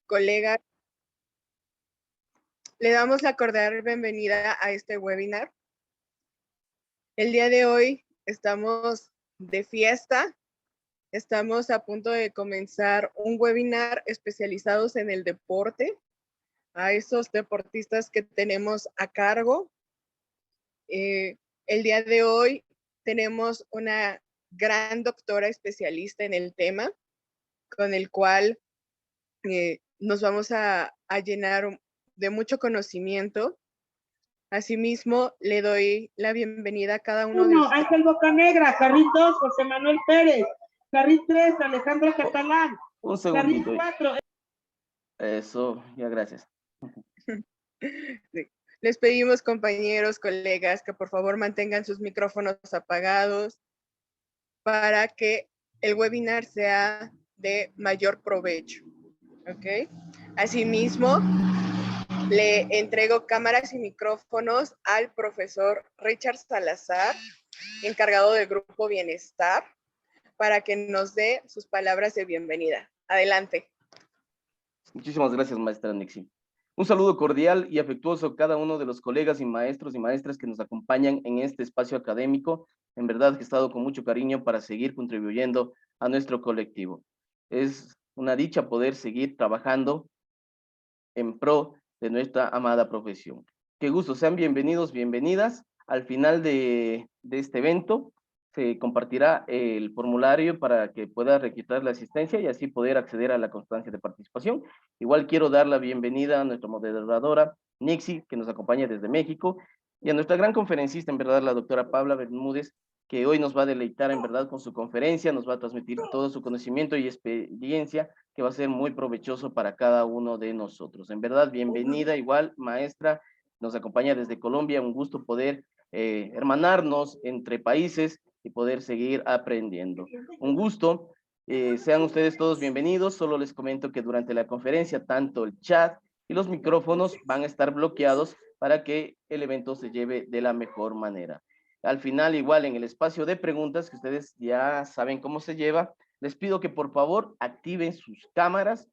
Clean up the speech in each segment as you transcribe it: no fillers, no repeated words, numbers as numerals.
colegas, le damos la cordial bienvenida a este webinar. El día de hoy estamos de fiesta. Estamos a punto de comenzar un webinar especializados en el deporte, a esos deportistas que tenemos a cargo. El día de hoy tenemos una gran doctora especialista en el tema, con el cual nos vamos a llenar de mucho conocimiento. Asimismo, le doy la bienvenida a cada uno de ustedes. Ángel Bocanegra, Carril 2, José Manuel Pérez, Carril 3, Alejandro Catalán, Un segundito. Carril 4. Eso, ya gracias. Sí. Les pedimos, compañeros, colegas, que por favor mantengan sus micrófonos apagados para que el webinar sea de mayor provecho. ¿Ok? Asimismo, le entrego cámaras y micrófonos al profesor Richard Salazar, encargado del Grupo Bienestar, para que nos dé sus palabras de bienvenida. Adelante. Muchísimas gracias, maestra Nixie. Un saludo cordial y afectuoso a cada uno de los colegas y maestras que nos acompañan en este espacio académico. En verdad que he estado con mucho cariño para seguir contribuyendo a nuestro colectivo. Es una dicha poder seguir trabajando en pro de nuestra amada profesión. Qué gusto, sean bienvenidos, bienvenidas. Al final de este evento se compartirá el formulario para que pueda registrar la asistencia y así poder acceder a la constancia de participación. Igual quiero dar la bienvenida a nuestra moderadora, Nixie, que nos acompaña desde México, y a nuestra gran conferencista, en verdad, la doctora Paula Bermúdez, que hoy nos va a deleitar, en verdad, con su conferencia, nos va a transmitir todo su conocimiento y experiencia, que va a ser muy provechoso para cada uno de nosotros. En verdad, bienvenida, igual, maestra, nos acompaña desde Colombia, un gusto poder hermanarnos entre países y poder seguir aprendiendo. Un gusto, sean ustedes todos bienvenidos. Solo les comento que durante la conferencia tanto el chat y los micrófonos van a estar bloqueados para que el evento se lleve de la mejor manera. Al final, igual en el espacio de preguntas, que ustedes ya saben cómo se lleva, les pido que por favor activen sus cámaras,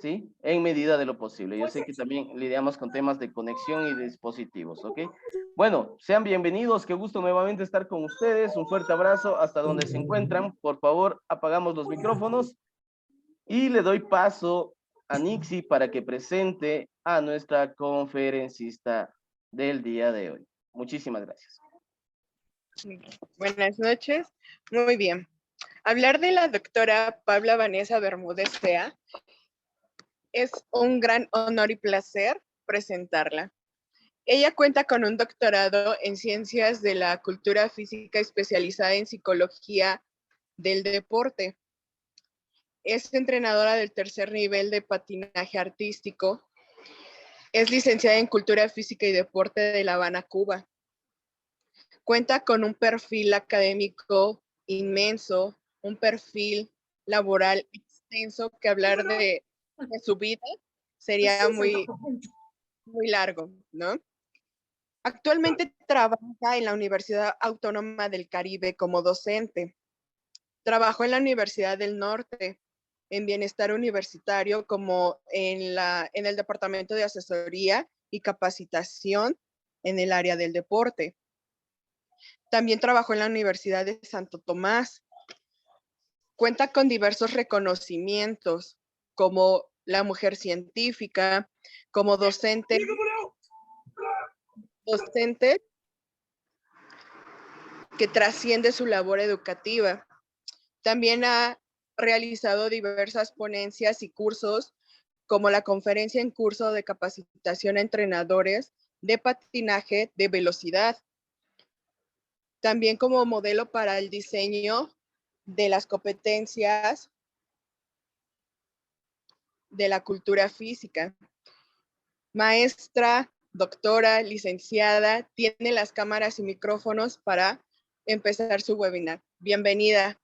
¿sí? En medida de lo posible. Yo sé que también lidiamos con temas de conexión y de dispositivos, ¿ok? Bueno, sean bienvenidos, qué gusto nuevamente estar con ustedes, un fuerte abrazo hasta donde se encuentran. Por favor, apagamos los micrófonos y le doy paso a Nixie para que presente a nuestra conferencista del día de hoy. Muchísimas gracias. Buenas noches. Muy bien. Hablar de la doctora Paula Vanessa Bermúdez Sea es un gran honor y placer presentarla. Ella cuenta con un doctorado en Ciencias de la Cultura Física especializada en Psicología del Deporte. Es entrenadora del tercer nivel de patinaje artístico. Es licenciada en Cultura Física y Deporte de La Habana, Cuba. Cuenta con un perfil académico inmenso, un perfil laboral extenso, que hablar de su vida sería muy largo, ¿no? Actualmente trabaja en la Universidad Autónoma del Caribe como docente. Trabajó en la Universidad del Norte, en Bienestar Universitario, como en el Departamento de Asesoría y Capacitación en el área del deporte. También trabajó en la Universidad de Santo Tomás. Cuenta con diversos reconocimientos, como la mujer científica, como docente que trasciende su labor educativa. También ha realizado diversas ponencias y cursos, como la conferencia en curso de capacitación a entrenadores de patinaje de velocidad. También como modelo para el diseño de las competencias de la cultura física. Maestra, doctora, licenciada, tiene las cámaras y micrófonos para empezar su webinar. Bienvenida.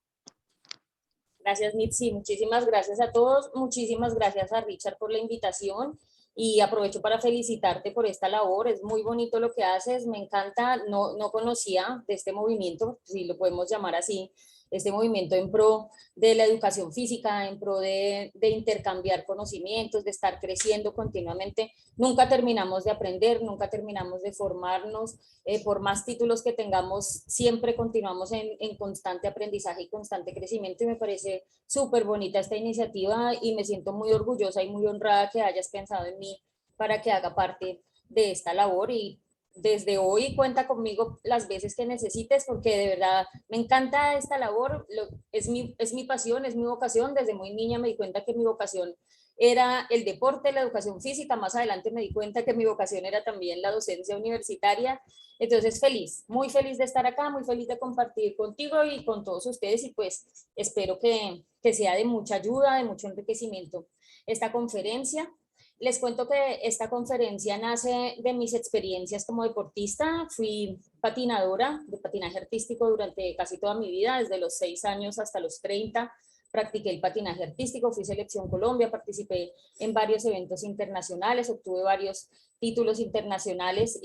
Gracias, Nixie. Muchísimas gracias a todos. Muchísimas gracias a Richard por la invitación y aprovecho para felicitarte por esta labor. Es muy bonito lo que haces, me encanta. No conocía de este movimiento, si lo podemos llamar así, este movimiento en pro de la educación física, en pro de intercambiar conocimientos, de estar creciendo continuamente. Nunca terminamos de aprender, nunca terminamos de formarnos, por más títulos que tengamos, siempre continuamos en constante aprendizaje y constante crecimiento, y me parece súper bonita esta iniciativa y me siento muy orgullosa y muy honrada que hayas pensado en mí para que haga parte de esta labor, y desde hoy cuenta conmigo las veces que necesites, porque de verdad me encanta esta labor, es mi pasión, es mi vocación. Desde muy niña me di cuenta que mi vocación era el deporte, la educación física. Más adelante me di cuenta que mi vocación era también la docencia universitaria. Entonces feliz, muy feliz de estar acá, muy feliz de compartir contigo y con todos ustedes, y pues espero que sea de mucha ayuda, de mucho enriquecimiento esta conferencia. Les cuento que esta conferencia nace de mis experiencias como deportista. Fui patinadora de patinaje artístico durante casi toda mi vida, desde los 6 años hasta los 30. Practiqué el patinaje artístico, fui selección Colombia, participé en varios eventos internacionales, obtuve varios títulos internacionales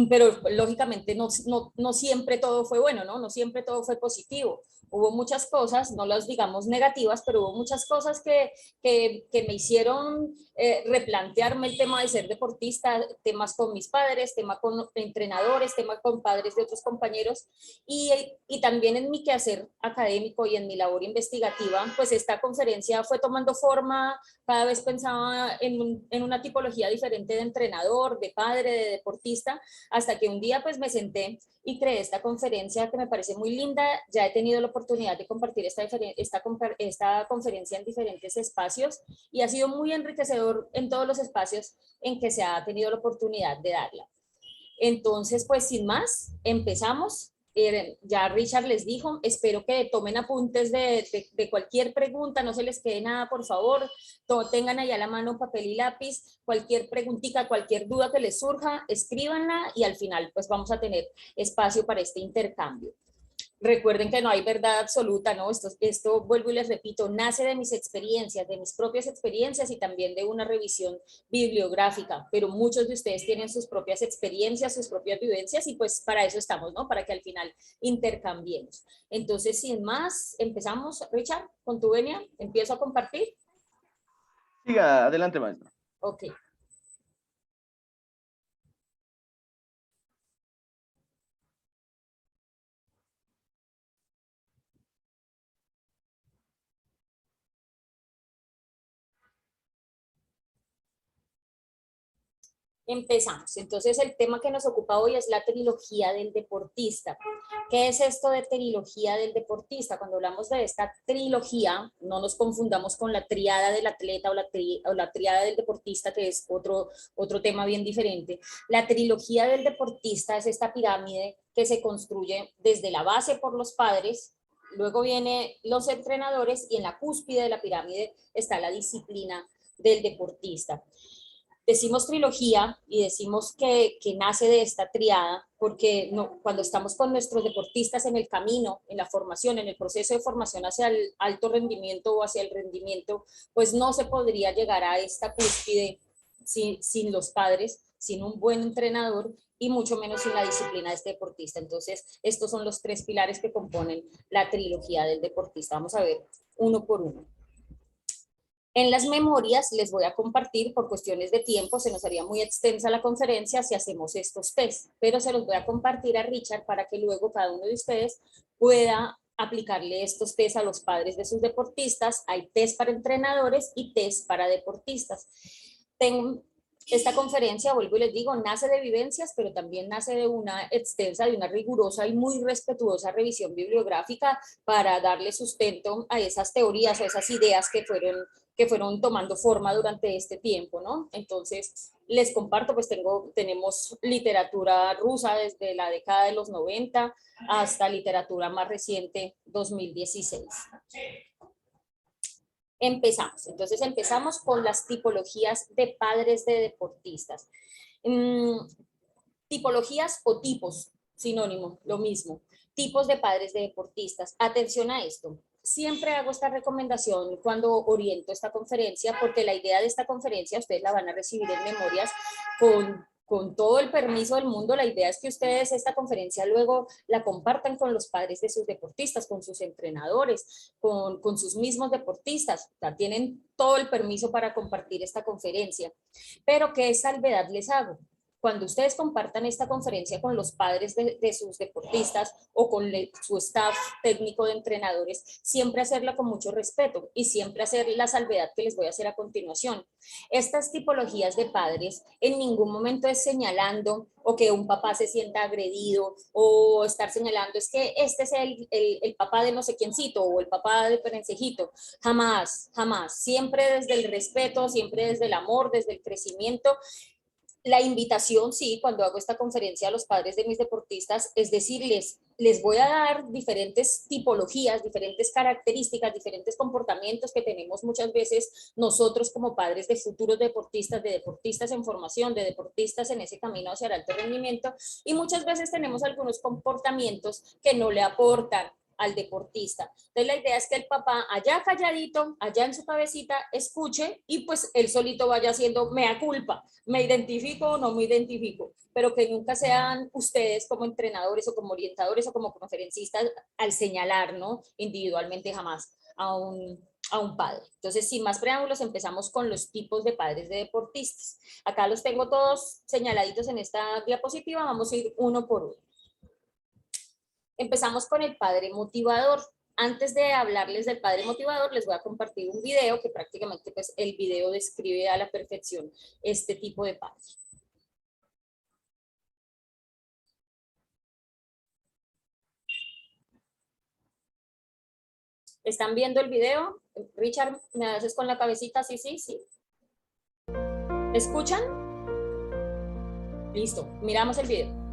pero lógicamente no siempre todo fue bueno, ¿no? No siempre todo fue positivo. Hubo muchas cosas, no las digamos negativas, pero hubo muchas cosas que me hicieron replantearme el tema de ser deportista, temas con mis padres, temas con entrenadores, temas con padres de otros compañeros, y también en mi quehacer académico y en mi labor investigativa. Pues esta conferencia fue tomando forma, cada vez pensaba en una tipología diferente de entrenador, de padre, de deportista, hasta que un día pues me senté y creé esta conferencia que me parece muy linda. Ya he tenido la oportunidad de compartir esta conferencia en diferentes espacios, y ha sido muy enriquecedor en todos los espacios en que se ha tenido la oportunidad de darla. Entonces, pues sin más, empezamos. Ya Richard les dijo, espero que tomen apuntes de cualquier pregunta, no se les quede nada, por favor. Tengan allá a la mano papel y lápiz, cualquier preguntita, cualquier duda que les surja, escríbanla, y al final pues vamos a tener espacio para este intercambio. Recuerden que no hay verdad absoluta, ¿no? Esto, vuelvo y les repito, nace de mis experiencias, de mis propias experiencias, y también de una revisión bibliográfica, pero muchos de ustedes tienen sus propias experiencias, sus propias vivencias, y pues para eso estamos, ¿no? Para que al final intercambiemos. Entonces, sin más, empezamos. Richard, con tu venia, empiezo a compartir. Siga, adelante, maestro. Ok. Empezamos. Entonces, el tema que nos ocupa hoy es la trilogía del deportista. ¿Qué es esto de trilogía del deportista? Cuando hablamos de esta trilogía, no nos confundamos con la triada del atleta o la triada del deportista, que es otro tema bien diferente. La trilogía del deportista es esta pirámide que se construye desde la base por los padres, luego vienen los entrenadores, y en la cúspide de la pirámide está la disciplina del deportista. Decimos trilogía y decimos que nace de esta triada porque cuando estamos con nuestros deportistas en el camino, en la formación, en el proceso de formación hacia el alto rendimiento o hacia el rendimiento, pues no se podría llegar a esta cúspide sin los padres, sin un buen entrenador, y mucho menos sin la disciplina de este deportista. Entonces, estos son los 3 pilares que componen la trilogía del deportista. Vamos a ver uno por uno. En las memorias les voy a compartir, por cuestiones de tiempo, se nos haría muy extensa la conferencia si hacemos estos test, pero se los voy a compartir a Richard para que luego cada uno de ustedes pueda aplicarle estos test a los padres de sus deportistas. Hay test para entrenadores y test para deportistas. Esta conferencia, vuelvo y les digo, nace de vivencias, pero también nace de una extensa, de una rigurosa y muy respetuosa revisión bibliográfica para darle sustento a esas teorías o esas ideas que fueron tomando forma durante este tiempo, ¿no? Entonces, les comparto, pues tenemos literatura rusa desde la década de los 90 hasta literatura más reciente, 2016. Empezamos. Entonces, empezamos con las tipologías de padres de deportistas. Tipologías o tipos, sinónimo, lo mismo. Tipos de padres de deportistas. Atención a esto. Siempre hago esta recomendación cuando oriento esta conferencia, porque la idea de esta conferencia ustedes la van a recibir en memorias con todo el permiso del mundo, la idea es que ustedes esta conferencia luego la compartan con los padres de sus deportistas, con sus entrenadores, con sus mismos deportistas. O sea, tienen todo el permiso para compartir esta conferencia. Pero ¿qué salvedad les hago? Cuando ustedes compartan esta conferencia con los padres de sus deportistas o con su staff técnico de entrenadores, siempre hacerla con mucho respeto y siempre hacer la salvedad que les voy a hacer a continuación. Estas tipologías de padres en ningún momento es señalando o que un papá se sienta agredido o estar señalando es que este es el papá de no sé quiéncito o el papá de perencejito. Jamás, jamás. Siempre desde el respeto, siempre desde el amor, desde el crecimiento. La invitación, sí, cuando hago esta conferencia a los padres de mis deportistas, es decirles, les voy a dar diferentes tipologías, diferentes características, diferentes comportamientos que tenemos muchas veces nosotros como padres de futuros deportistas, de deportistas en formación, de deportistas en ese camino hacia el alto rendimiento, y muchas veces tenemos algunos comportamientos que no le aportan al deportista. Entonces la idea es que el papá allá calladito, allá en su cabecita, escuche y pues él solito vaya haciendo mea culpa, me identifico o no me identifico, pero que nunca sean ustedes como entrenadores o como orientadores o como conferencistas al señalar, ¿no? Individualmente jamás a un padre. Entonces, sin más preámbulos, empezamos con los tipos de padres de deportistas. Acá los tengo todos señaladitos en esta diapositiva, vamos a ir uno por uno. Empezamos con el padre motivador. Antes de hablarles del padre motivador, les voy a compartir un video que prácticamente pues, el video describe a la perfección este tipo de padre. ¿Están viendo el video? Richard, ¿me haces con la cabecita? Sí, sí, sí. ¿Escuchan? Listo, miramos el video.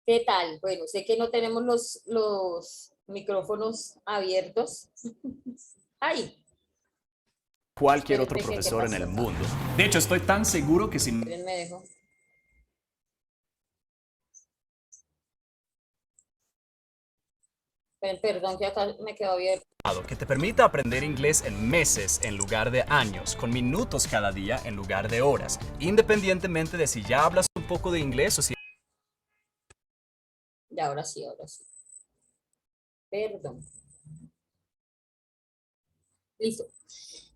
¿Qué tal? Bueno, sé que no tenemos los micrófonos abiertos. ¡Ay! Cualquier otro Espérenme, ¿qué profesor en pasó el acá? mundo. De hecho, estoy tan seguro que si Espérenme, dejo. Perdón, que acá me quedó abierto. que te permita aprender inglés en meses en lugar de años, con minutos cada día en lugar de horas, independientemente de si ya hablas un poco de inglés o si... Ya, ahora sí, ahora sí. Perdón. Listo.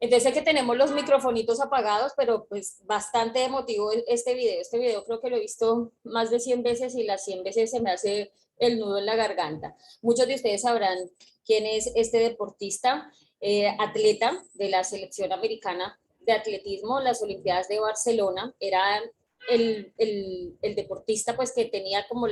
Entonces que tenemos los microfonitos apagados, pero pues bastante emotivo este video. Este video creo que lo he visto más de 100 veces y las 100 veces se me hace el nudo en la garganta. Muchos de ustedes sabrán quién es este deportista, atleta de la selección americana de atletismo, las Olimpiadas de Barcelona. Era el deportista pues que tenía como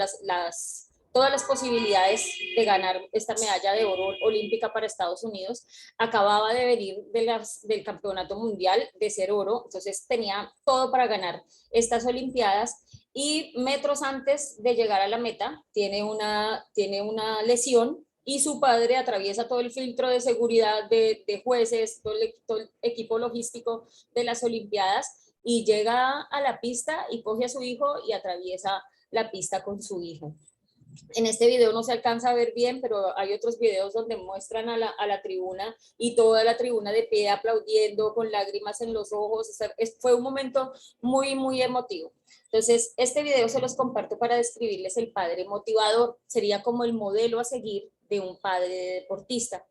todas las posibilidades de ganar esta medalla de oro olímpica para Estados Unidos. Acababa de venir del campeonato mundial de ser oro, entonces tenía todo para ganar estas Olimpiadas y metros antes de llegar a la meta tiene una lesión y su padre atraviesa todo el filtro de seguridad de jueces, todo el equipo logístico de las Olimpiadas y llega a la pista y coge a su hijo y atraviesa la pista con su hijo. En este video no se alcanza a ver bien, pero hay otros videos donde muestran a la tribuna y toda la tribuna de pie aplaudiendo con lágrimas en los ojos. Fue un momento muy, muy emotivo. Entonces, este video se los comparto para describirles el padre motivador. Sería como el modelo a seguir de un padre deportista.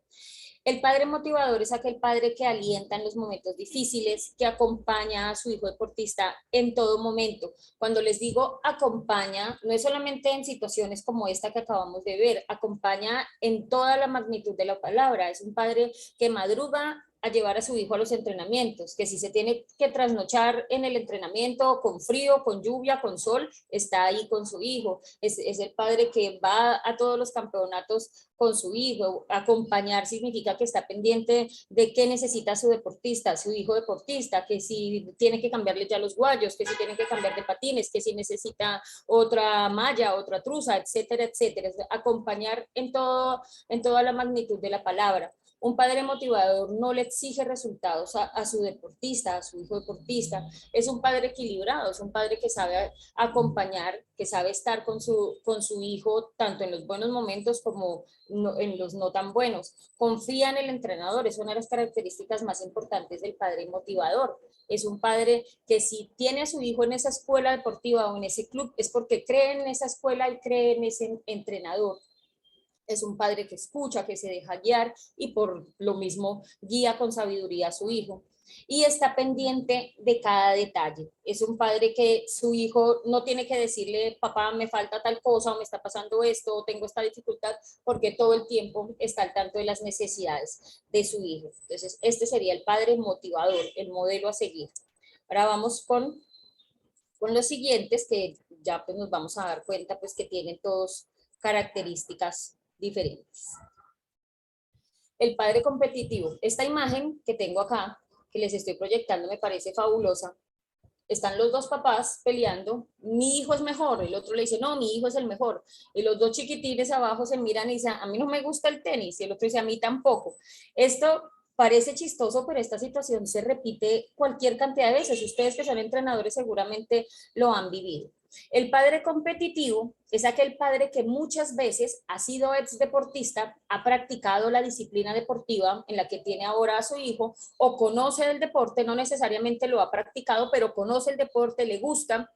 El padre motivador es aquel padre que alienta en los momentos difíciles, que acompaña a su hijo deportista en todo momento. Cuando les digo acompaña, no es solamente en situaciones como esta que acabamos de ver, acompaña en toda la magnitud de la palabra. Es un padre que madruga a llevar a su hijo a los entrenamientos, que si se tiene que trasnochar en el entrenamiento con frío, con lluvia, con sol, está ahí con su hijo. Es el padre que va a todos los campeonatos con su hijo. Acompañar significa que está pendiente de qué necesita su deportista, su hijo deportista, que si tiene que cambiarle ya los guayos, que si tiene que cambiar de patines, que si necesita otra malla, otra truza, etcétera, etcétera. Acompañar en toda la magnitud de la palabra. Un padre motivador no le exige resultados a su deportista, a su hijo deportista. Es un padre equilibrado, es un padre que sabe acompañar, que sabe estar con su hijo tanto en los buenos momentos como en los no tan buenos. Confía en el entrenador, es una de las características más importantes del padre motivador. Es un padre que si tiene a su hijo en esa escuela deportiva o en ese club, es porque cree en esa escuela y cree en ese entrenador. Es un padre que escucha, que se deja guiar y por lo mismo guía con sabiduría a su hijo. Y está pendiente de cada detalle. Es un padre que su hijo no tiene que decirle, papá, me falta tal cosa, o me está pasando esto, o tengo esta dificultad, porque todo el tiempo está al tanto de las necesidades de su hijo. Entonces, este sería el padre motivador, el modelo a seguir. Ahora vamos con los siguientes, que ya pues nos vamos a dar cuenta pues que tienen todos características diferentes. El padre competitivo. Esta imagen que tengo acá, que les estoy proyectando, me parece fabulosa. Están los dos papás peleando. Mi hijo es mejor. El otro le dice, no, mi hijo es el mejor. Y los dos chiquitines abajo se miran y dicen, a mí no me gusta el tenis. Y el otro dice, a mí tampoco. Esto parece chistoso, pero esta situación se repite cualquier cantidad de veces. Ustedes que son entrenadores seguramente lo han vivido. El padre competitivo es aquel padre que muchas veces ha sido ex deportista, ha practicado la disciplina deportiva en la que tiene ahora a su hijo o conoce el deporte, no necesariamente lo ha practicado, pero conoce el deporte, le gusta.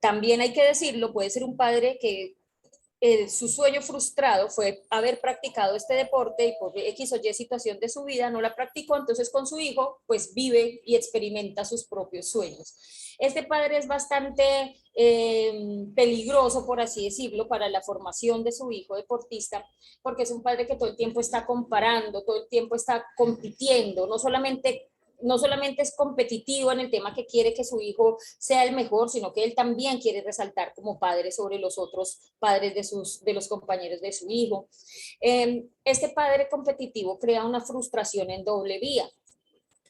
También hay que decirlo, puede ser un padre que su sueño frustrado fue haber practicado este deporte y por X o Y situación de su vida no la practicó, entonces con su hijo pues vive y experimenta sus propios sueños. Este padre es bastante peligroso, por así decirlo, para la formación de su hijo deportista, porque es un padre que todo el tiempo está comparando, todo el tiempo está compitiendo, no solamente es competitivo en el tema que quiere que su hijo sea el mejor, sino que él también quiere resaltar como padre sobre los otros padres de los compañeros de su hijo. Este padre competitivo crea una frustración en doble vía.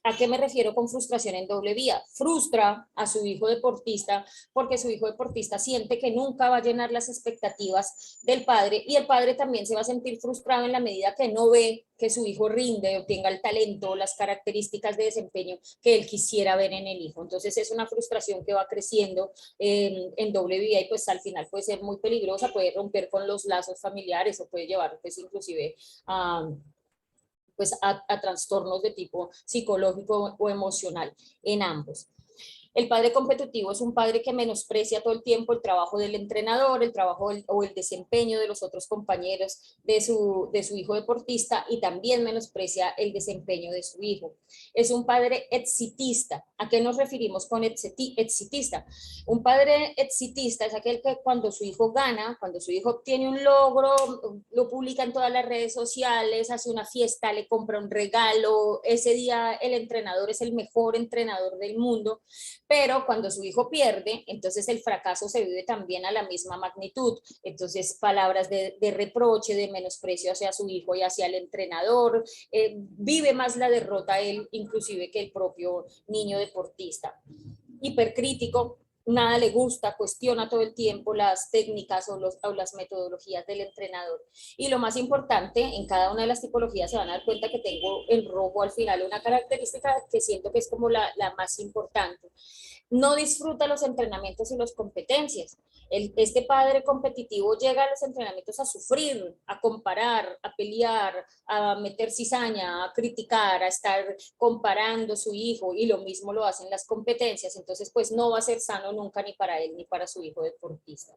¿A qué me refiero con frustración en doble vía? Frustra a su hijo deportista porque su hijo deportista siente que nunca va a llenar las expectativas del padre y el padre también se va a sentir frustrado en la medida que no ve que su hijo rinde o tenga el talento o las características de desempeño que él quisiera ver en el hijo. Entonces es una frustración que va creciendo en doble vía y pues al final puede ser muy peligrosa, puede romper con los lazos familiares o puede llevar pues inclusive a trastornos de tipo psicológico o emocional en ambos. El padre competitivo es un padre que menosprecia todo el tiempo el trabajo del entrenador, el trabajo o el desempeño de los otros compañeros de su hijo deportista y también menosprecia el desempeño de su hijo. Es un padre exitista. ¿A qué nos referimos con exitista? Un padre exitista es aquel que cuando su hijo gana, cuando su hijo obtiene un logro, lo publica en todas las redes sociales, hace una fiesta, le compra un regalo, ese día el entrenador es el mejor entrenador del mundo. Pero cuando su hijo pierde, entonces el fracaso se vive también a la misma magnitud. Entonces palabras de reproche, de menosprecio hacia su hijo y hacia el entrenador, vive más la derrota él inclusive que el propio niño deportista. Hipercrítico, nada le gusta, cuestiona todo el tiempo las técnicas o las metodologías del entrenador. Y lo más importante, en cada una de las tipologías se van a dar cuenta que tengo en rojo al final una característica que siento que es como la más importante. No disfruta los entrenamientos y las competencias. Este padre competitivo llega a los entrenamientos a sufrir, a comparar, a pelear, a meter cizaña, a criticar, a estar comparando a su hijo, y lo mismo lo hacen las competencias. Entonces, pues no va a ser sano nunca ni para él ni para su hijo deportista.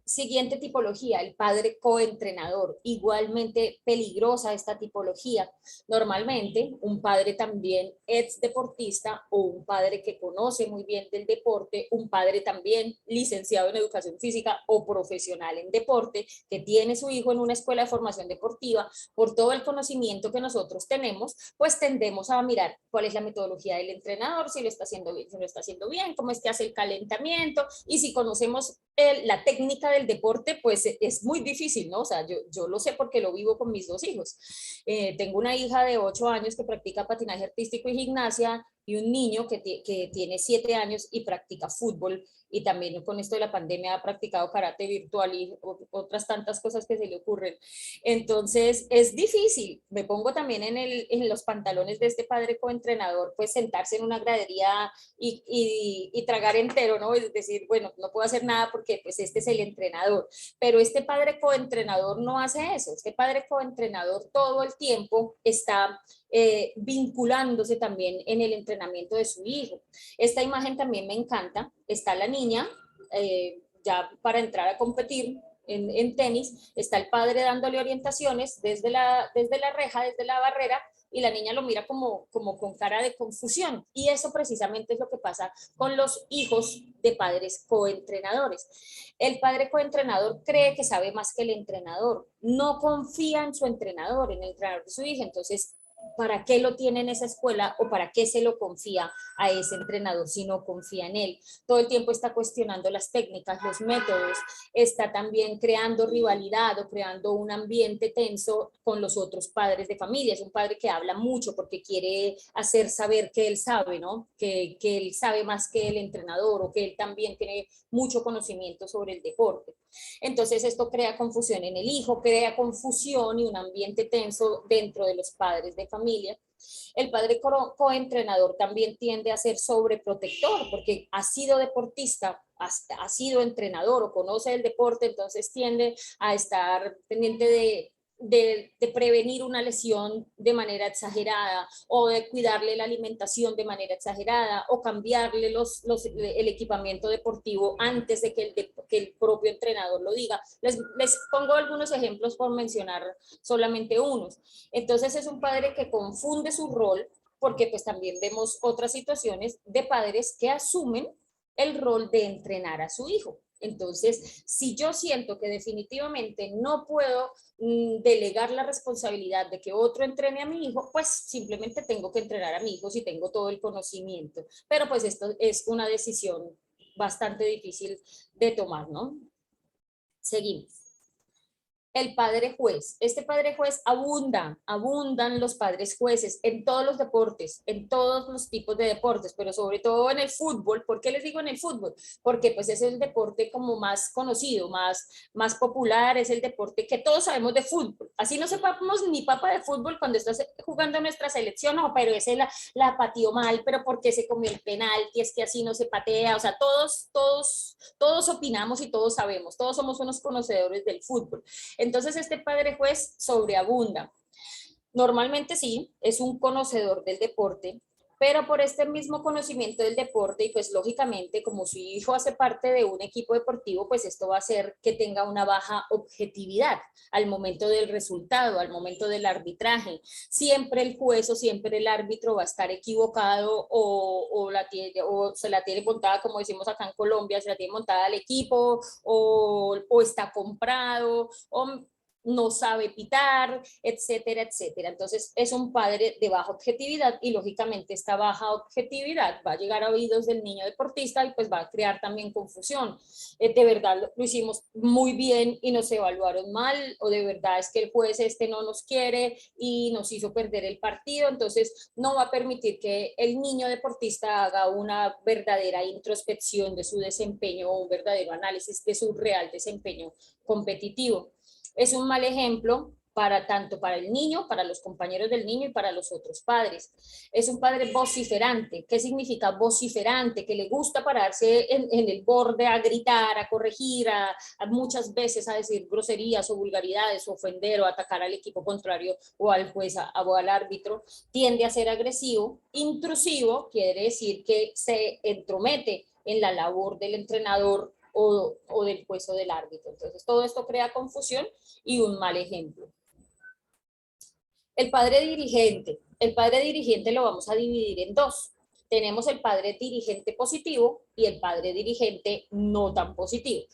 Siguiente tipología, el padre coentrenador. Igualmente peligrosa esta tipología. Normalmente un padre también ex deportista o un padre que conoce muy bien del deporte, un padre también licenciado en educación física o profesional en deporte, que tiene su hijo en una escuela de formación deportiva, por todo el conocimiento que nosotros tenemos, pues tendemos a mirar cuál es la metodología del entrenador, si lo está haciendo bien, si lo está haciendo bien, cómo es que hace el calentamiento, y si conocemos la técnica del deporte, pues es muy difícil, ¿no? O sea, yo lo sé porque lo vivo con mis dos hijos. Tengo una hija de 8 años que practica patinaje artístico y gimnasia, y un niño que tiene 7 años y practica fútbol, y también con esto de la pandemia ha practicado karate virtual y otras tantas cosas que se le ocurren. Entonces es difícil. Me pongo también en los pantalones de este padre coentrenador, pues sentarse en una gradería y tragar entero, ¿no? Es decir, bueno, no puedo hacer nada porque pues este es el entrenador. Pero este padre coentrenador no hace eso. Este padre coentrenador todo el tiempo está vinculándose también en el entrenamiento de su hijo. Esta imagen también me encanta. Está la niña ya para entrar a competir en tenis, está el padre dándole orientaciones desde la reja, desde la barrera, y la niña lo mira como con cara de confusión. Y eso precisamente es lo que pasa con los hijos de padres coentrenadores. El padre coentrenador cree que sabe más que el entrenador, no confía en su entrenador, en el entrenador de su hija. Entonces, ¿para qué lo tiene en esa escuela o para qué se lo confía a ese entrenador si no confía en él? Todo el tiempo está cuestionando las técnicas, los métodos, está también creando rivalidad o creando un ambiente tenso con los otros padres de familia. Es un padre que habla mucho porque quiere hacer saber que él sabe, ¿no? Que él sabe más que el entrenador, o que él también tiene mucho conocimiento sobre el deporte. Entonces esto crea confusión en el hijo, crea confusión y un ambiente tenso dentro de los padres de familia. El padre coentrenador también tiende a ser sobreprotector porque ha sido deportista, ha sido entrenador o conoce el deporte, entonces tiende a estar pendiente de prevenir una lesión de manera exagerada, o de cuidarle la alimentación de manera exagerada, o cambiarle el equipamiento deportivo antes de que el propio entrenador lo diga. Les pongo algunos ejemplos por mencionar solamente unos. Entonces es un padre que confunde su rol, porque pues también vemos otras situaciones de padres que asumen el rol de entrenar a su hijo. Entonces, si yo siento que definitivamente no puedo delegar la responsabilidad de que otro entrene a mi hijo, pues simplemente tengo que entrenar a mi hijo si tengo todo el conocimiento. Pero pues esto es una decisión bastante difícil de tomar, ¿no? Seguimos. El padre juez. Este padre juez abundan los padres jueces en todos los deportes, en todos los tipos de deportes, pero sobre todo en el fútbol. ¿Por qué les digo en el fútbol? Porque pues es el deporte como más conocido, más popular, es el deporte que todos sabemos de fútbol. Así no sepamos ni papa de fútbol cuando estás jugando nuestra selección, no, pero ese la pateó mal, pero ¿por qué se comió el penalti? Es que así no se patea. O sea, todos opinamos y todos sabemos, todos somos unos conocedores del fútbol. Entonces este padre juez sobreabunda. Normalmente sí, es un conocedor del deporte, pero por este mismo conocimiento del deporte, y pues lógicamente como su hijo hace parte de un equipo deportivo, pues esto va a hacer que tenga una baja objetividad al momento del resultado, al momento del arbitraje. Siempre el juez o siempre el árbitro va a estar equivocado, o se la tiene montada, como decimos acá en Colombia, se la tiene montada al equipo, o está comprado, o no sabe pitar, etcétera, etcétera. Entonces es un padre de baja objetividad y lógicamente esta baja objetividad va a llegar a oídos del niño deportista y pues va a crear también confusión. De verdad lo hicimos muy bien y nos evaluaron mal, o de verdad es que el juez no nos quiere y nos hizo perder el partido. Entonces no va a permitir que el niño deportista haga una verdadera introspección de su desempeño o un verdadero análisis de su real desempeño competitivo. Es un mal ejemplo tanto para el niño, para los compañeros del niño y para los otros padres. Es un padre vociferante. ¿Qué significa vociferante? Que le gusta pararse en el borde a gritar, a corregir, a muchas veces a decir groserías o vulgaridades, o ofender o atacar al equipo contrario o al juez o al árbitro. Tiende a ser agresivo. Intrusivo quiere decir que se entromete en la labor del entrenador o del juez o del árbitro. Entonces todo esto crea confusión y un mal ejemplo. El padre dirigente lo vamos a dividir en dos. Tenemos el padre dirigente positivo y el padre dirigente no tan positivo.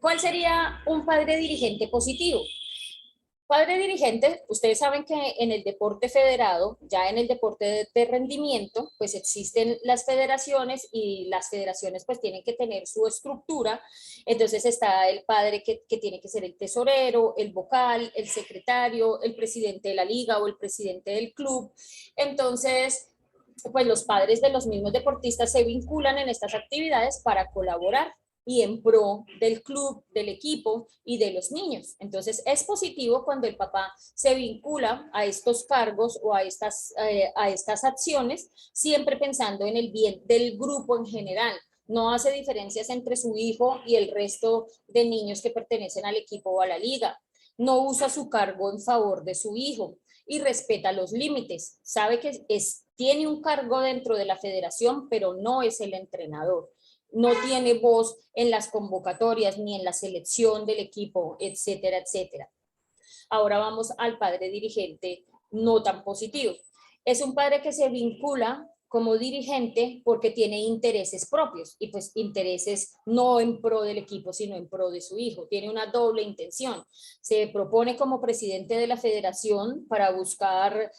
¿Cuál sería un padre dirigente positivo? Padre dirigente, ustedes saben que en el deporte federado, ya en el deporte de rendimiento, pues existen las federaciones y las federaciones pues tienen que tener su estructura. Entonces está el padre que tiene que ser el tesorero, el vocal, el secretario, el presidente de la liga o el presidente del club. Entonces, pues los padres de los mismos deportistas se vinculan en estas actividades para colaborar y en pro del club, del equipo y de los niños. Entonces es positivo cuando el papá se vincula a estos cargos o a estas acciones, siempre pensando en el bien del grupo en general. No hace diferencias entre su hijo y el resto de niños que pertenecen al equipo o a la liga. No usa su cargo en favor de su hijo y respeta los límites. Sabe que tiene un cargo dentro de la federación, pero no es el entrenador. No tiene voz en las convocatorias ni en la selección del equipo, etcétera, etcétera. Ahora vamos al padre dirigente no tan positivo. Es un padre que se vincula como dirigente porque tiene intereses propios y pues intereses no en pro del equipo sino en pro de su hijo. Tiene una doble intención. Se propone como presidente de la federación para buscar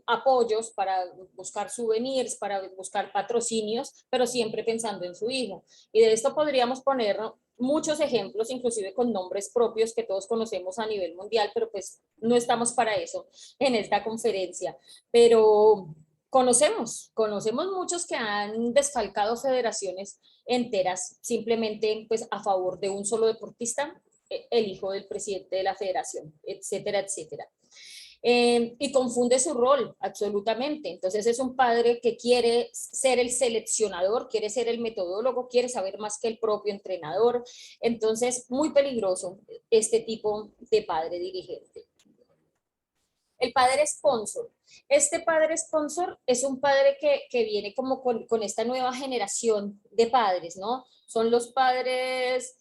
apoyos, para buscar souvenirs, para buscar patrocinios, pero siempre pensando en su hijo. Y de esto podríamos poner muchos ejemplos, inclusive con nombres propios que todos conocemos a nivel mundial, pero pues no estamos para eso en esta conferencia. Pero conocemos muchos que han desfalcado federaciones enteras simplemente pues a favor de un solo deportista, el hijo del presidente de la federación, etcétera, etcétera. Y confunde su rol absolutamente. Entonces es un padre que quiere ser el seleccionador, quiere ser el metodólogo, quiere saber más que el propio entrenador. Entonces muy peligroso este tipo de padre dirigente. El padre sponsor. Este padre sponsor es un padre que viene como con esta nueva generación de padres, ¿no? Son los padres,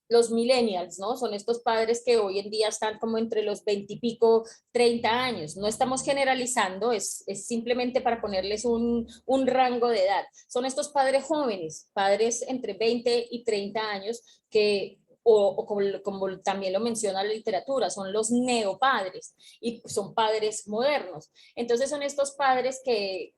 los millennials, ¿no? Son estos padres que hoy en día están como entre los 20 y pico, 30 años. No estamos generalizando, es simplemente para ponerles un rango de edad. Son estos padres jóvenes, padres entre 20 y 30 años que o como también lo menciona la literatura, son los neopadres y son padres modernos. Entonces son estos padres que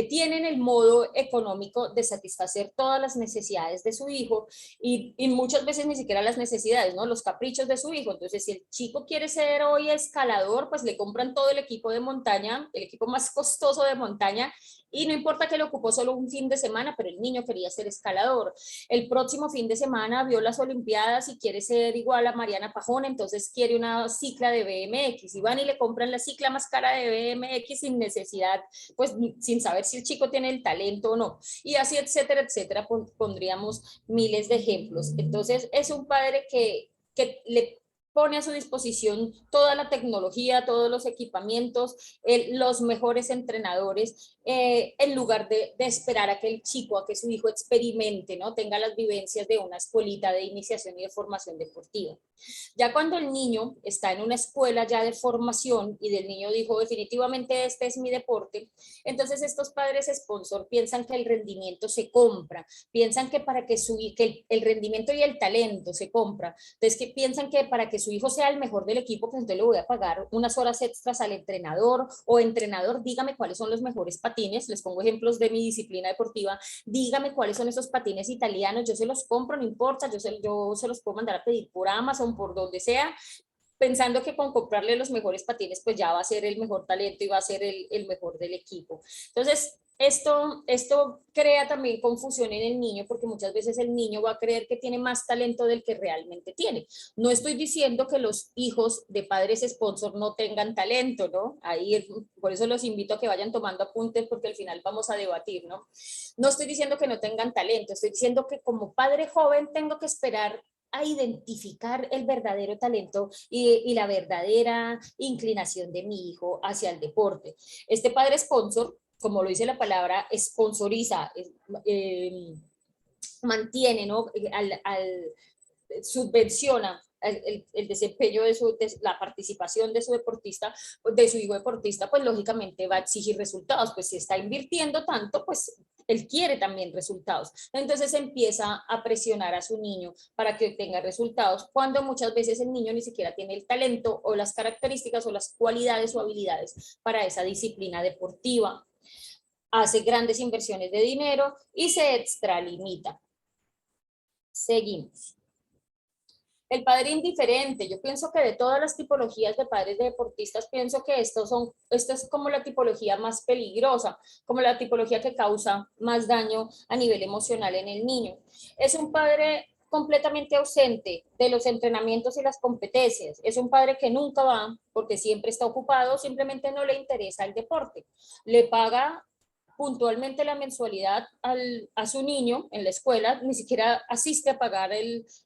tienen el modo económico de satisfacer todas las necesidades de su hijo y muchas veces ni siquiera las necesidades, ¿no? Los caprichos de su hijo. Entonces, si el chico quiere ser hoy escalador, pues le compran todo el equipo de montaña, el equipo más costoso de montaña, y no importa que lo ocupó solo un fin de semana, pero el niño quería ser escalador. El próximo fin de semana vio las Olimpiadas y quiere ser igual a Mariana Pajón, entonces quiere una cicla de BMX y van y le compran la cicla más cara de BMX sin necesidad, pues sin saber si el chico tiene el talento o no. Y así, etcétera, etcétera, pondríamos miles de ejemplos. Entonces, es un padre que le pone a su disposición toda la tecnología, todos los equipamientos, los mejores entrenadores, en lugar de esperar a que el chico, a que su hijo experimente, ¿no? Tenga las vivencias de una escuelita de iniciación y de formación deportiva. Ya cuando el niño está en una escuela ya de formación y del niño dijo definitivamente este es mi deporte, entonces estos padres sponsor piensan que el rendimiento se compra, piensan que para que que el rendimiento y el talento se compra, entonces que piensan que para que su hijo sea el mejor del equipo, pues entonces le voy a pagar unas horas extras al entrenador, o entrenador, dígame cuáles son los mejores patines, les pongo ejemplos de mi disciplina deportiva, dígame cuáles son esos patines italianos, yo se los compro, no importa, yo se los puedo mandar a pedir por Amazon, por donde sea, pensando que con comprarle los mejores patines, pues ya va a ser el mejor talento y va a ser el mejor del equipo. Entonces, esto crea también confusión en el niño, porque muchas veces el niño va a creer que tiene más talento del que realmente tiene. No estoy diciendo que los hijos de padres sponsor no tengan talento, ¿no? Ahí, por eso los invito a que vayan tomando apuntes, porque al final vamos a debatir, ¿no? No estoy diciendo que no tengan talento, estoy diciendo que como padre joven tengo que esperar a identificar el verdadero talento y la verdadera inclinación de mi hijo hacia el deporte. Este padre sponsor, como lo dice la palabra, sponsoriza, mantiene, ¿no? Subvenciona el desempeño de la participación de su deportista, de su hijo deportista, pues lógicamente va a exigir resultados, pues si está invirtiendo tanto, pues él quiere también resultados. Entonces empieza a presionar a su niño para que obtenga resultados, cuando muchas veces el niño ni siquiera tiene el talento o las características o las cualidades o habilidades para esa disciplina deportiva. Hace grandes inversiones de dinero y se extralimita. Seguimos. El padre indiferente, yo pienso que de todas las tipologías de padres de deportistas, pienso que esta es como la tipología más peligrosa, como la tipología que causa más daño a nivel emocional en el niño. Es un padre completamente ausente de los entrenamientos y las competencias. Es un padre que nunca va porque siempre está ocupado, simplemente no le interesa el deporte. Le paga puntualmente la mensualidad a su niño en la escuela, ni siquiera asiste a pagar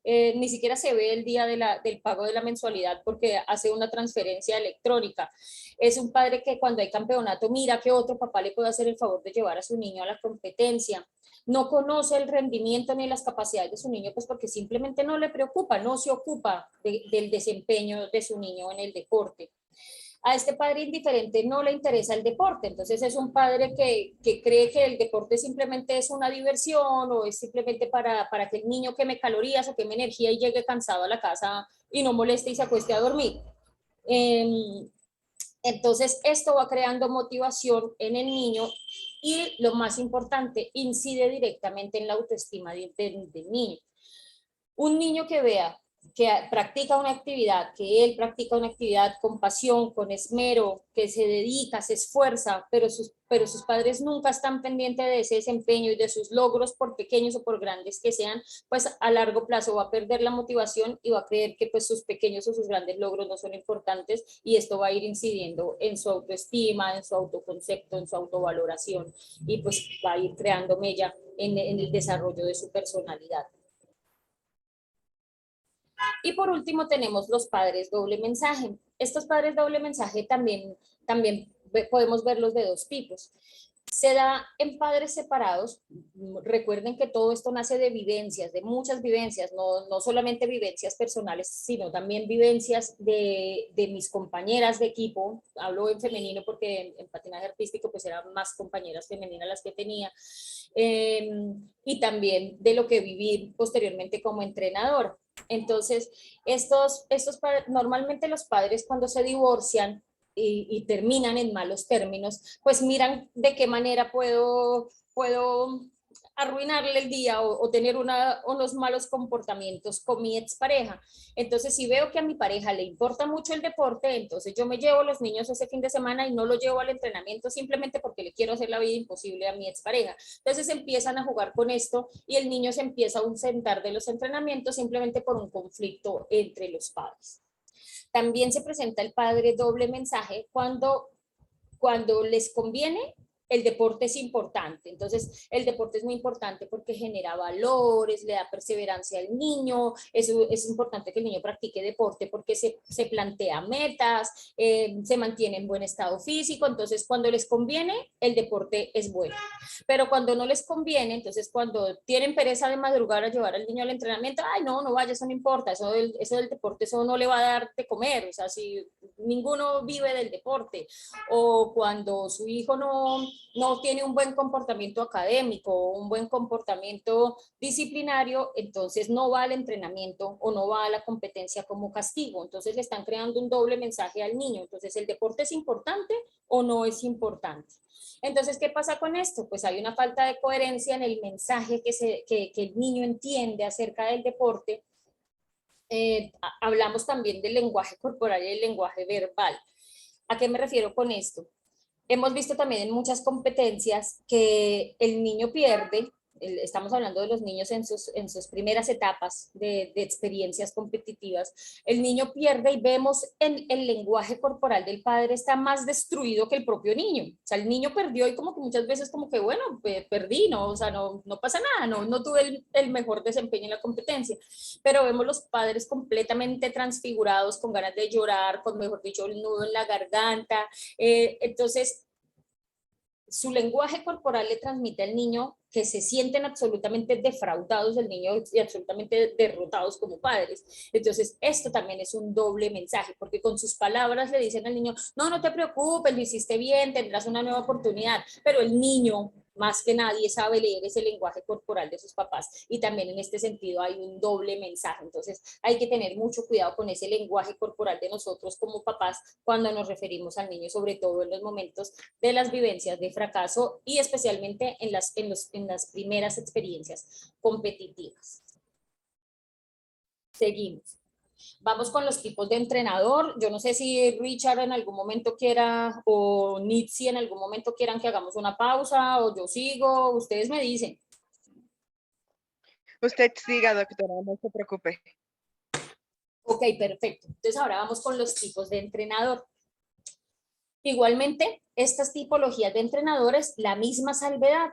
ni siquiera se ve el día del pago de la mensualidad porque hace una transferencia electrónica. Es un padre que cuando hay campeonato mira que otro papá le puede hacer el favor de llevar a su niño a la competencia. No conoce el rendimiento ni las capacidades de su niño, pues porque simplemente no le preocupa, no se ocupa del desempeño de su niño en el deporte. A este padre indiferente no le interesa el deporte, entonces es un padre que cree que el deporte simplemente es una diversión o es simplemente para que el niño queme calorías o queme energía y llegue cansado a la casa y no moleste y se acueste a dormir. Entonces esto va creando motivación en el niño y lo más importante, incide directamente en la autoestima del niño. Un niño que vea que practica una actividad, que él practica una actividad con pasión, con esmero, que se dedica, se esfuerza, pero sus padres nunca están pendientes de ese desempeño y de sus logros, por pequeños o por grandes que sean, pues a largo plazo va a perder la motivación y va a creer que pues sus pequeños o sus grandes logros no son importantes, y esto va a ir incidiendo en su autoestima, en su autoconcepto, en su autovaloración, y pues va a ir creando mella en el desarrollo de su personalidad. Y por último tenemos los padres doble mensaje. Estos padres doble mensaje también podemos verlos de dos tipos. Se da en padres separados. Recuerden que todo esto nace de vivencias, de muchas vivencias, no solamente vivencias personales, sino también vivencias de mis compañeras de equipo. Hablo en femenino porque en patinaje artístico pues eran más compañeras femeninas las que tenía. Y también de lo que viví posteriormente como entrenadora. Entonces, normalmente los padres cuando se divorcian y terminan en malos términos, pues miran de qué manera puedo arruinarle el día o tener unos malos comportamientos con mi expareja. Entonces, si veo que a mi pareja le importa mucho el deporte, entonces yo me llevo a los niños ese fin de semana y no los llevo al entrenamiento simplemente porque le quiero hacer la vida imposible a mi expareja. Entonces empiezan a jugar con esto y el niño se empieza a ausentar de los entrenamientos simplemente por un conflicto entre los padres. También se presenta el padre doble mensaje cuando les conviene el deporte es importante. Entonces, el deporte es muy importante porque genera valores, le da perseverancia al niño, es importante que el niño practique deporte porque se plantea metas, se mantiene en buen estado físico, entonces cuando les conviene, el deporte es bueno. Pero cuando no les conviene, entonces cuando tienen pereza de madrugar a llevar al niño al entrenamiento, ay, no, no vaya, eso no importa, eso del deporte, eso no le va a dar de comer, o sea, si ninguno vive del deporte, o cuando su hijo no tiene un buen comportamiento académico, un buen comportamiento disciplinario, entonces no va al entrenamiento o no va a la competencia como castigo. Entonces le están creando un doble mensaje al niño. Entonces, ¿el deporte es importante o no es importante? Entonces, ¿qué pasa con esto? Pues hay una falta de coherencia en el mensaje que el niño entiende acerca del deporte. Hablamos también del lenguaje corporal y el lenguaje verbal. ¿A qué me refiero con esto? Hemos visto también en muchas competencias que el niño pierde, estamos hablando de los niños en sus primeras etapas de experiencias competitivas, el niño pierde y vemos el lenguaje corporal del padre está más destruido que el propio niño. O sea, el niño perdió y como que muchas veces como que, bueno, perdí, ¿no? O sea, no pasa nada, no tuve el mejor desempeño en la competencia. Pero vemos los padres completamente transfigurados, con ganas de llorar, con, mejor dicho, el nudo en la garganta. Entonces, su lenguaje corporal le transmite al niño que se sienten absolutamente defraudados del niño y absolutamente derrotados como padres. Entonces, esto también es un doble mensaje, porque con sus palabras le dicen al niño, no te preocupes, lo hiciste bien, tendrás una nueva oportunidad, pero el niño, más que nadie, sabe leer ese lenguaje corporal de sus papás, y también en este sentido hay un doble mensaje. Entonces, hay que tener mucho cuidado con ese lenguaje corporal de nosotros como papás cuando nos referimos al niño, sobre todo en los momentos de las vivencias de fracaso y especialmente en las primeras experiencias competitivas. Seguimos. Vamos con los tipos de entrenador. Yo no sé si Richard en algún momento quiera o Nitsi en algún momento quieran que hagamos una pausa o yo sigo. Ustedes me dicen. Usted siga, doctora, no se preocupe. Ok, perfecto. Entonces ahora vamos con los tipos de entrenador. Igualmente, estas tipologías de entrenadores, la misma salvedad.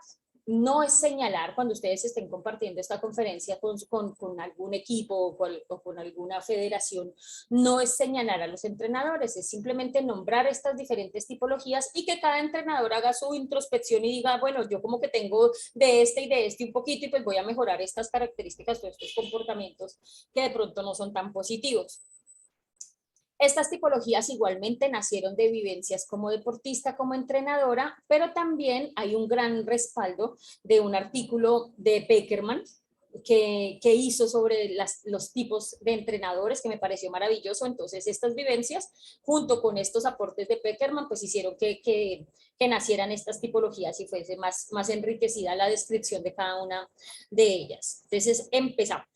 No es señalar cuando ustedes estén compartiendo esta conferencia con algún equipo o con alguna federación, no es señalar a los entrenadores, es simplemente nombrar estas diferentes tipologías y que cada entrenador haga su introspección y diga, bueno, yo como que tengo de este y de este un poquito y pues voy a mejorar estas características o estos comportamientos que de pronto no son tan positivos. Estas tipologías igualmente nacieron de vivencias como deportista, como entrenadora, pero también hay un gran respaldo de un artículo de Peckerman que hizo sobre los tipos de entrenadores, que me pareció maravilloso. Entonces, estas vivencias, junto con estos aportes de Peckerman, pues hicieron que nacieran estas tipologías y fuese más enriquecida la descripción de cada una de ellas. Entonces, empezamos.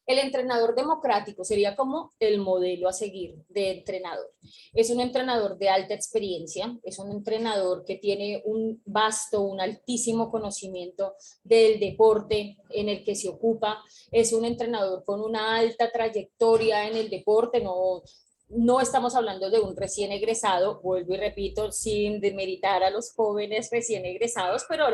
El entrenador democrático sería como el modelo a seguir de entrenador. Es un entrenador de alta experiencia, es un entrenador que tiene un altísimo conocimiento del deporte en el que se ocupa, es un entrenador con una alta trayectoria en el deporte, no estamos hablando de un recién egresado, vuelvo y repito, sin demeritar a los jóvenes recién egresados, pero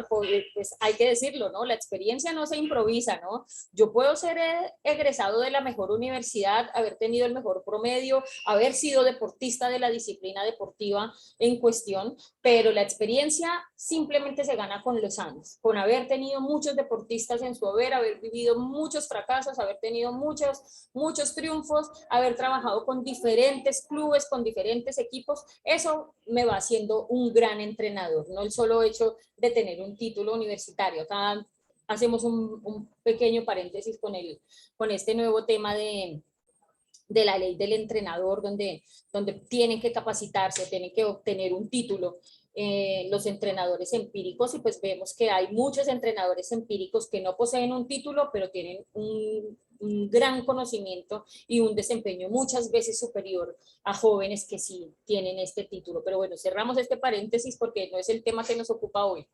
pues hay que decirlo, ¿no? La experiencia no se improvisa, ¿no? Yo puedo ser egresado de la mejor universidad, haber tenido el mejor promedio, haber sido deportista de la disciplina deportiva en cuestión, pero la experiencia simplemente se gana con los años, con haber tenido muchos deportistas en su haber vivido muchos fracasos, haber tenido muchos triunfos, haber trabajado con diferentes clubes, con diferentes equipos. Eso me va haciendo un gran entrenador, no el solo hecho de tener un título universitario. Acá hacemos un pequeño paréntesis con este nuevo tema de la ley del entrenador, donde tienen que capacitarse, tienen que obtener un título los entrenadores empíricos, y pues vemos que hay muchos entrenadores empíricos que no poseen un título, pero tienen un gran conocimiento y un desempeño muchas veces superior a jóvenes que sí tienen este título. Pero bueno, cerramos este paréntesis porque no es el tema que nos ocupa hoy.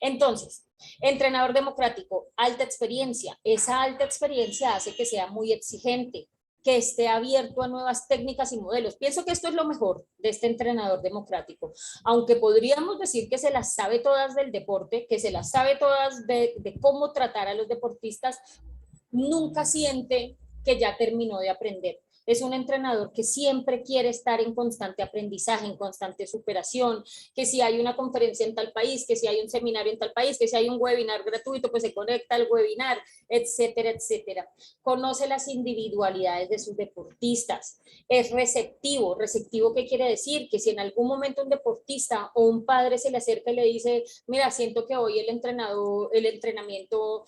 Entonces, entrenador democrático, alta experiencia. Esa alta experiencia hace que sea muy exigente, que esté abierto a nuevas técnicas y modelos. Pienso que esto es lo mejor de este entrenador democrático, aunque podríamos decir que se las sabe todas del deporte, que se las sabe todas de cómo tratar a los deportistas, nunca siente que ya terminó de aprender. Es un entrenador que siempre quiere estar en constante aprendizaje, en constante superación, que si hay una conferencia en tal país, que si hay un seminario en tal país, que si hay un webinar gratuito, pues se conecta al webinar, etcétera, etcétera. Conoce las individualidades de sus deportistas, es receptivo. ¿Receptivo qué quiere decir? Que si en algún momento un deportista o un padre se le acerca y le dice, mira, siento que hoy el entrenamiento,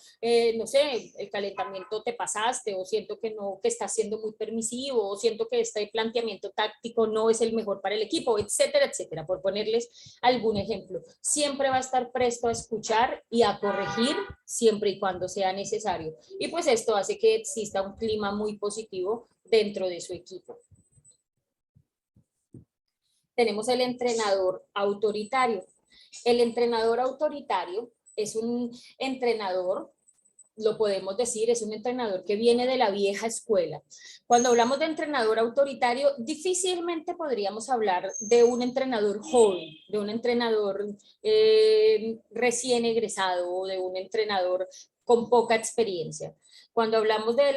no sé, el calentamiento te pasaste, o siento que no, que estás siendo muy permisivo, o siento que este planteamiento táctico no es el mejor para el equipo, etcétera, etcétera, por ponerles algún ejemplo. Siempre va a estar presto a escuchar y a corregir siempre y cuando sea necesario. Y pues esto hace que exista un clima muy positivo dentro de su equipo. Tenemos el entrenador autoritario. El entrenador autoritario es un entrenador, lo podemos decir, es un entrenador que viene de la vieja escuela. Cuando hablamos de entrenador autoritario, difícilmente podríamos hablar de un entrenador joven, de un entrenador recién egresado o de un entrenador con poca experiencia. Cuando hablamos de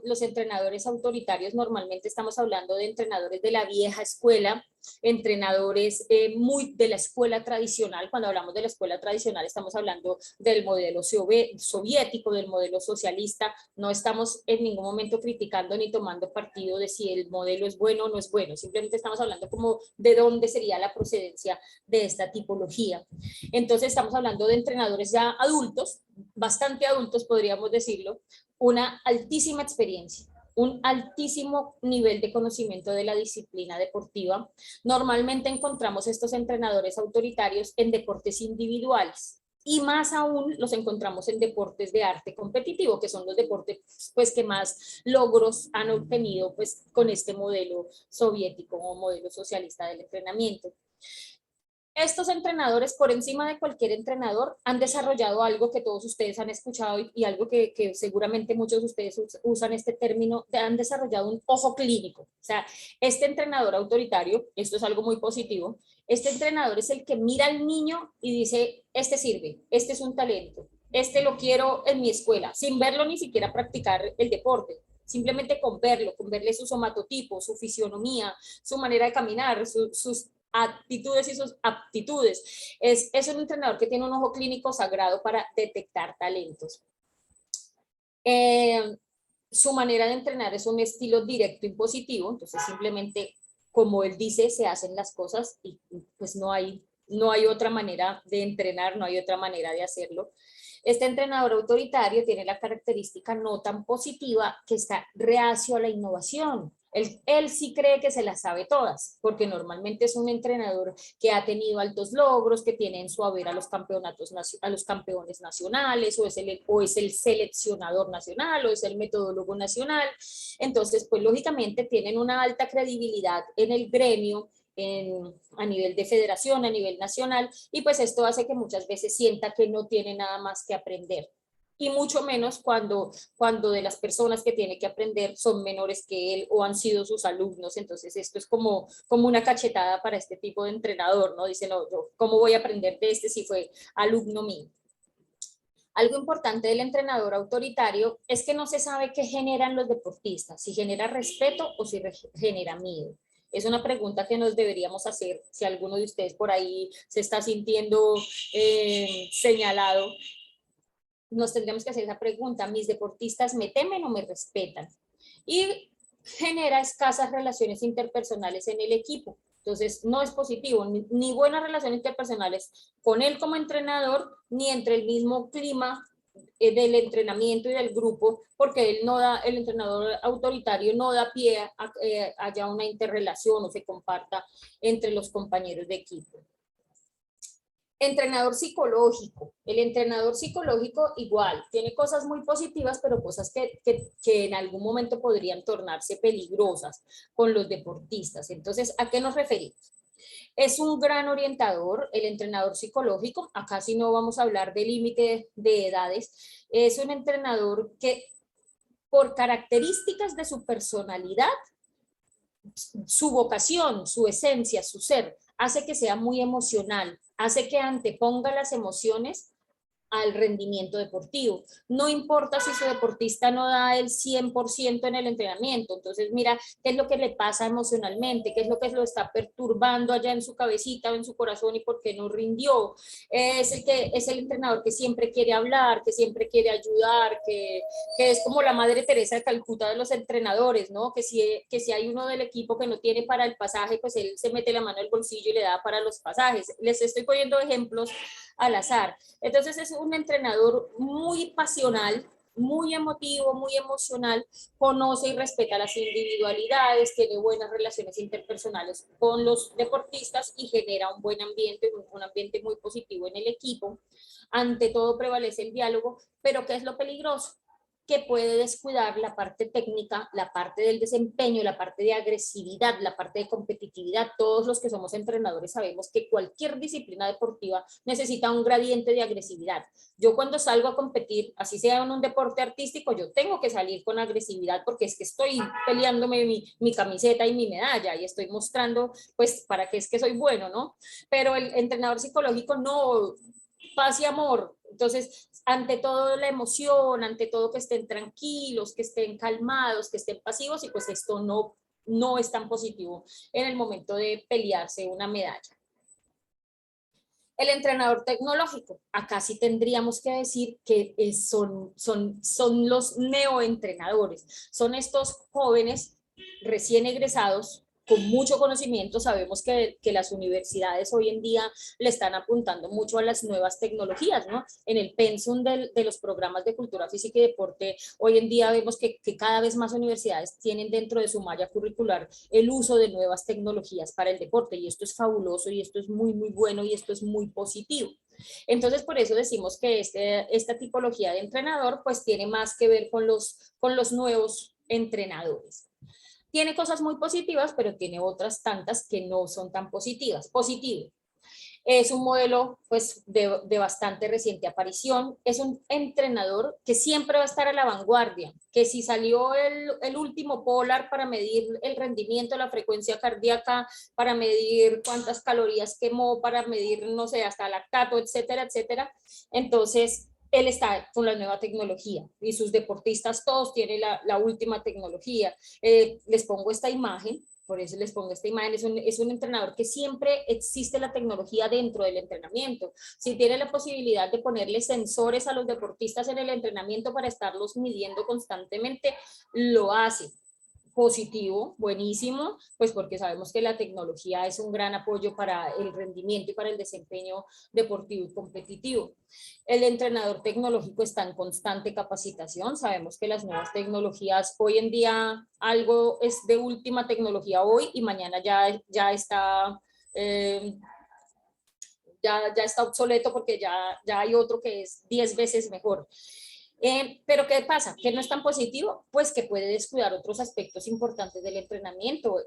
los entrenadores autoritarios, normalmente estamos hablando de entrenadores de la vieja escuela, entrenadores muy de la escuela tradicional. Cuando hablamos de la escuela tradicional estamos hablando del modelo soviético, del modelo socialista. No estamos en ningún momento criticando ni tomando partido de si el modelo es bueno o no es bueno, simplemente estamos hablando como de dónde sería la procedencia de esta tipología. Entonces estamos hablando de entrenadores ya adultos, bastante adultos podríamos decirlo, una altísima experiencia, un altísimo nivel de conocimiento de la disciplina deportiva. Normalmente encontramos estos entrenadores autoritarios en deportes individuales y más aún los encontramos en deportes de arte competitivo, que son los deportes pues, que más logros han obtenido pues, con este modelo soviético o modelo socialista del entrenamiento. Estos entrenadores, por encima de cualquier entrenador, han desarrollado algo que todos ustedes han escuchado y algo que seguramente muchos de ustedes usan este término, han desarrollado un ojo clínico. O sea, este entrenador autoritario, esto es algo muy positivo, este entrenador es el que mira al niño y dice, este sirve, este es un talento, este lo quiero en mi escuela, sin verlo ni siquiera practicar el deporte. Simplemente con verle su somatotipo, su fisionomía, su manera de caminar, sus actitudes y sus aptitudes. Es un entrenador que tiene un ojo clínico sagrado para detectar talentos. Su manera de entrenar es un estilo directo y positivo, entonces simplemente como él dice se hacen las cosas y pues no hay otra manera de entrenar, no hay otra manera de hacerlo. Este entrenador autoritario tiene la característica no tan positiva que está reacio a la innovación. Él sí cree que se las sabe todas, porque normalmente es un entrenador que ha tenido altos logros, que tiene en su haber a los campeones nacionales, o es el seleccionador nacional, o es el metodólogo nacional. Entonces, pues lógicamente tienen una alta credibilidad en el gremio, a nivel de federación, a nivel nacional, y pues esto hace que muchas veces sienta que no tiene nada más que aprender. Y mucho menos cuando de las personas que tiene que aprender son menores que él o han sido sus alumnos. Entonces esto es como una cachetada para este tipo de entrenador, ¿no? Dice, no, yo, ¿cómo voy a aprender de este si fue alumno mío? Algo importante del entrenador autoritario es que no se sabe qué generan los deportistas, si genera respeto o si genera miedo. Es una pregunta que nos deberíamos hacer si alguno de ustedes por ahí se está sintiendo señalado. Nos tendríamos que hacer esa pregunta, ¿mis deportistas me temen o me respetan? Y genera escasas relaciones interpersonales en el equipo. Entonces, no es positivo, ni buenas relaciones interpersonales con él como entrenador, ni entre el mismo clima del entrenamiento y del grupo, porque el entrenador autoritario no da pie a haya una interrelación o se comparta entre los compañeros de equipo. Entrenador psicológico. El entrenador psicológico igual, tiene cosas muy positivas, pero cosas que en algún momento podrían tornarse peligrosas con los deportistas. Entonces, ¿a qué nos referimos? Es un gran orientador, el entrenador psicológico. Acá sí no vamos a hablar de límite de edades. Es un entrenador que por características de su personalidad, su vocación, su esencia, su ser, hace que sea muy emocional, hace que anteponga las emociones al rendimiento deportivo. No importa si su deportista no da el 100% en el entrenamiento, entonces mira qué es lo que le pasa emocionalmente, qué es lo que lo está perturbando allá en su cabecita o en su corazón y por qué no rindió. Es el entrenador que siempre quiere hablar, que siempre quiere ayudar, que es como la Madre Teresa de Calcuta de los entrenadores, ¿no? Que si hay uno del equipo que no tiene para el pasaje, pues él se mete la mano en el bolsillo y le da para los pasajes. Les estoy poniendo ejemplos al azar. Entonces es un entrenador muy pasional, muy emotivo, muy emocional, conoce y respeta las individualidades, tiene buenas relaciones interpersonales con los deportistas y genera un buen ambiente, un ambiente muy positivo en el equipo. Ante todo prevalece el diálogo, pero ¿qué es lo peligroso? Que puede descuidar la parte técnica, la parte del desempeño, la parte de agresividad, la parte de competitividad. Todos los que somos entrenadores sabemos que cualquier disciplina deportiva necesita un gradiente de agresividad. Yo cuando salgo a competir, así sea en un deporte artístico, yo tengo que salir con agresividad porque es que estoy peleándome mi camiseta y mi medalla y estoy mostrando pues para qué es que soy bueno, ¿no? Pero el entrenador psicológico no, paz y amor. Entonces, ante todo la emoción, ante todo que estén tranquilos, que estén calmados, que estén pasivos, y pues esto no es tan positivo en el momento de pelearse una medalla. El entrenador tecnológico, acá sí tendríamos que decir que son los neoentrenadores, son estos jóvenes recién egresados con mucho conocimiento. Sabemos que las universidades hoy en día le están apuntando mucho a las nuevas tecnologías, ¿no? En el pensum de los programas de cultura física y deporte, hoy en día vemos que cada vez más universidades tienen dentro de su malla curricular el uso de nuevas tecnologías para el deporte, y esto es fabuloso, y esto es muy, muy bueno, y esto es muy positivo. Entonces, por eso decimos que esta tipología de entrenador, pues tiene más que ver con los nuevos entrenadores. Tiene cosas muy positivas, pero tiene otras tantas que no son tan positivas. Positivo. Es un modelo pues de bastante reciente aparición. Es un entrenador que siempre va a estar a la vanguardia, que si salió el último Polar para medir el rendimiento, la frecuencia cardíaca, para medir cuántas calorías quemó, para medir, no sé, hasta lactato, etcétera, etcétera, entonces él está con la nueva tecnología y sus deportistas todos tienen la última tecnología. Les pongo esta imagen, por eso les pongo esta imagen. Es un entrenador que siempre existe la tecnología dentro del entrenamiento. Si tiene la posibilidad de ponerle sensores a los deportistas en el entrenamiento para estarlos midiendo constantemente, lo hace. Positivo, buenísimo, pues porque sabemos que la tecnología es un gran apoyo para el rendimiento y para el desempeño deportivo y competitivo. El entrenador tecnológico está en constante capacitación. Sabemos que las nuevas tecnologías, hoy en día algo es de última tecnología hoy y mañana ya está ya está obsoleto porque ya hay otro que es 10 veces mejor. Pero ¿qué pasa? ¿Que no es tan positivo? Pues que puede descuidar otros aspectos importantes del entrenamiento,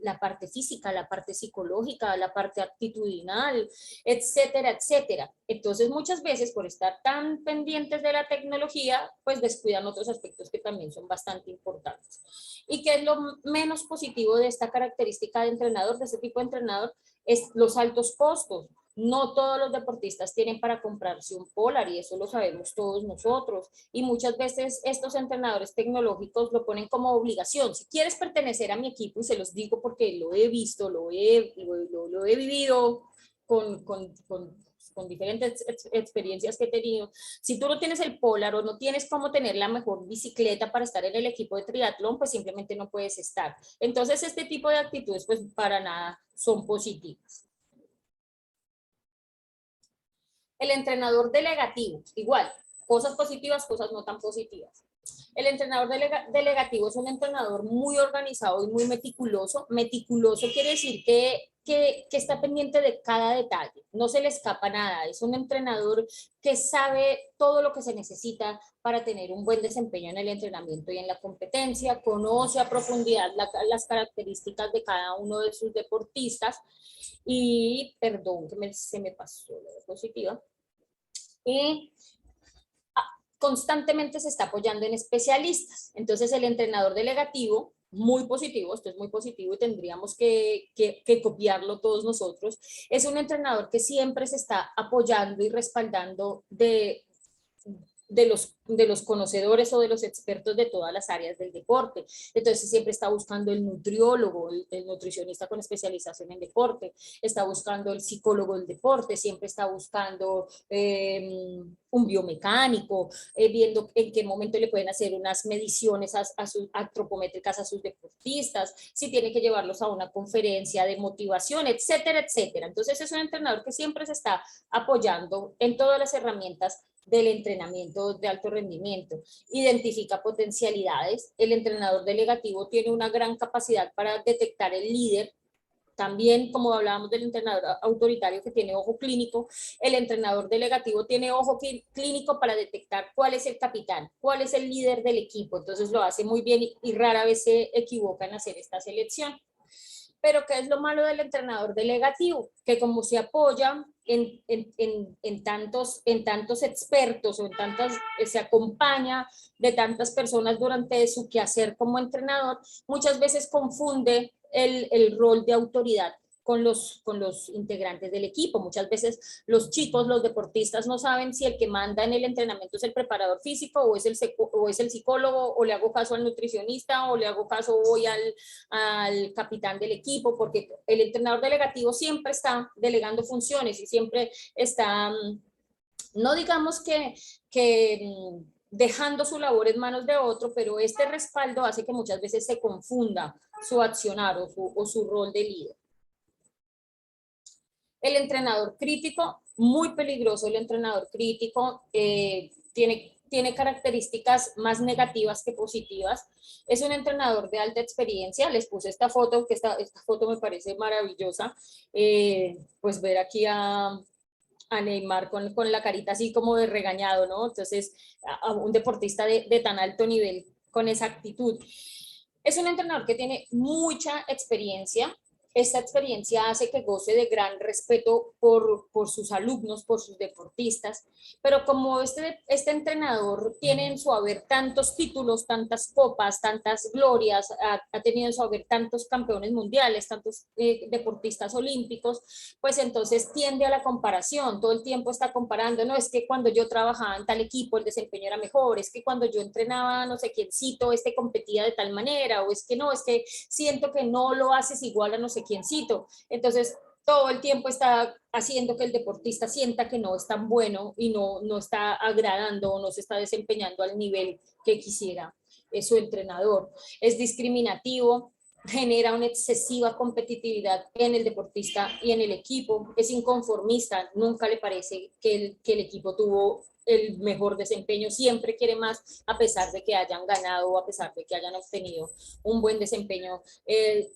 la parte física, la parte psicológica, la parte actitudinal, etcétera, etcétera. Entonces muchas veces por estar tan pendientes de la tecnología, pues descuidan otros aspectos que también son bastante importantes. ¿Y qué es lo menos positivo de esta característica de entrenador, de este tipo de entrenador? Es los altos costos. No todos los deportistas tienen para comprarse un Polar y eso lo sabemos todos nosotros. Y muchas veces estos entrenadores tecnológicos lo ponen como obligación. Si quieres pertenecer a mi equipo, y se los digo porque lo he visto, lo he vivido con diferentes experiencias que he tenido. Si tú no tienes el Polar o no tienes cómo tener la mejor bicicleta para estar en el equipo de triatlón, pues simplemente no puedes estar. Entonces este tipo de actitudes pues para nada son positivas. El entrenador delegativo, igual, cosas positivas, cosas no tan positivas. El entrenador delegativo es un entrenador muy organizado y muy meticuloso. Meticuloso quiere decir que está pendiente de cada detalle, no se le escapa nada. Es un entrenador que sabe todo lo que se necesita para tener un buen desempeño en el entrenamiento y en la competencia, conoce a profundidad las características de cada uno de sus deportistas y, perdón, que se me pasó la diapositiva. Y constantemente se está apoyando en especialistas. Entonces el entrenador delegativo, muy positivo, esto es muy positivo y tendríamos que copiarlo todos nosotros, es un entrenador que siempre se está apoyando y respaldando de los conocedores o de los expertos de todas las áreas del deporte. Entonces siempre está buscando el nutriólogo, el nutricionista con especialización en deporte, está buscando el psicólogo del deporte, siempre está buscando un biomecánico, viendo en qué momento le pueden hacer unas mediciones antropométricas a sus deportistas, si tiene que llevarlos a una conferencia de motivación, etcétera, etcétera. Entonces es un entrenador que siempre se está apoyando en todas las herramientas del entrenamiento de alto rendimiento, identifica potencialidades. El entrenador delegativo tiene una gran capacidad para detectar el líder. También, como hablábamos del entrenador autoritario que tiene ojo clínico, el entrenador delegativo tiene ojo clínico para detectar cuál es el capitán, cuál es el líder del equipo. Entonces lo hace muy bien y rara vez se equivoca en hacer esta selección. Pero ¿qué es lo malo del entrenador delegativo? Que como se apoya en tantos expertos o se acompaña de tantas personas durante su quehacer como entrenador, muchas veces confunde el rol de autoridad con los integrantes del equipo. Muchas veces los chicos, los deportistas no saben si el que manda en el entrenamiento es el preparador físico o es el psicólogo, o le hago caso al nutricionista, o le hago caso hoy al capitán del equipo, porque el entrenador delegativo siempre está delegando funciones y siempre está, no digamos que dejando su labor en manos de otro, pero este respaldo hace que muchas veces se confunda su accionar o su rol de líder. El entrenador crítico, muy peligroso el entrenador crítico, tiene características más negativas que positivas. Es un entrenador de alta experiencia. Les puse esta foto, que esta foto me parece maravillosa. Pues ver aquí a Neymar con la carita así como de regañado, ¿no? Entonces, a un deportista de tan alto nivel con esa actitud. Es un entrenador que tiene mucha experiencia. Esta experiencia hace que goce de gran respeto por sus alumnos, por sus deportistas, pero como este entrenador tiene en su haber tantos títulos, tantas copas, tantas glorias, ha tenido en su haber tantos campeones mundiales, tantos deportistas olímpicos, pues entonces tiende a la comparación, todo el tiempo está comparando, no, es que cuando yo trabajaba en tal equipo el desempeño era mejor, es que cuando yo entrenaba no sé quiéncito, competía de tal manera, o es que no, es que siento que no lo haces igual a no sé quiéncito. Entonces, todo el tiempo está haciendo que el deportista sienta que no es tan bueno y no está agradando o no se está desempeñando al nivel que quisiera su entrenador. Es discriminativo, genera una excesiva competitividad en el deportista y en el equipo, es inconformista, nunca le parece que el equipo tuvo el mejor desempeño, siempre quiere más a pesar de que hayan ganado o a pesar de que hayan obtenido un buen desempeño.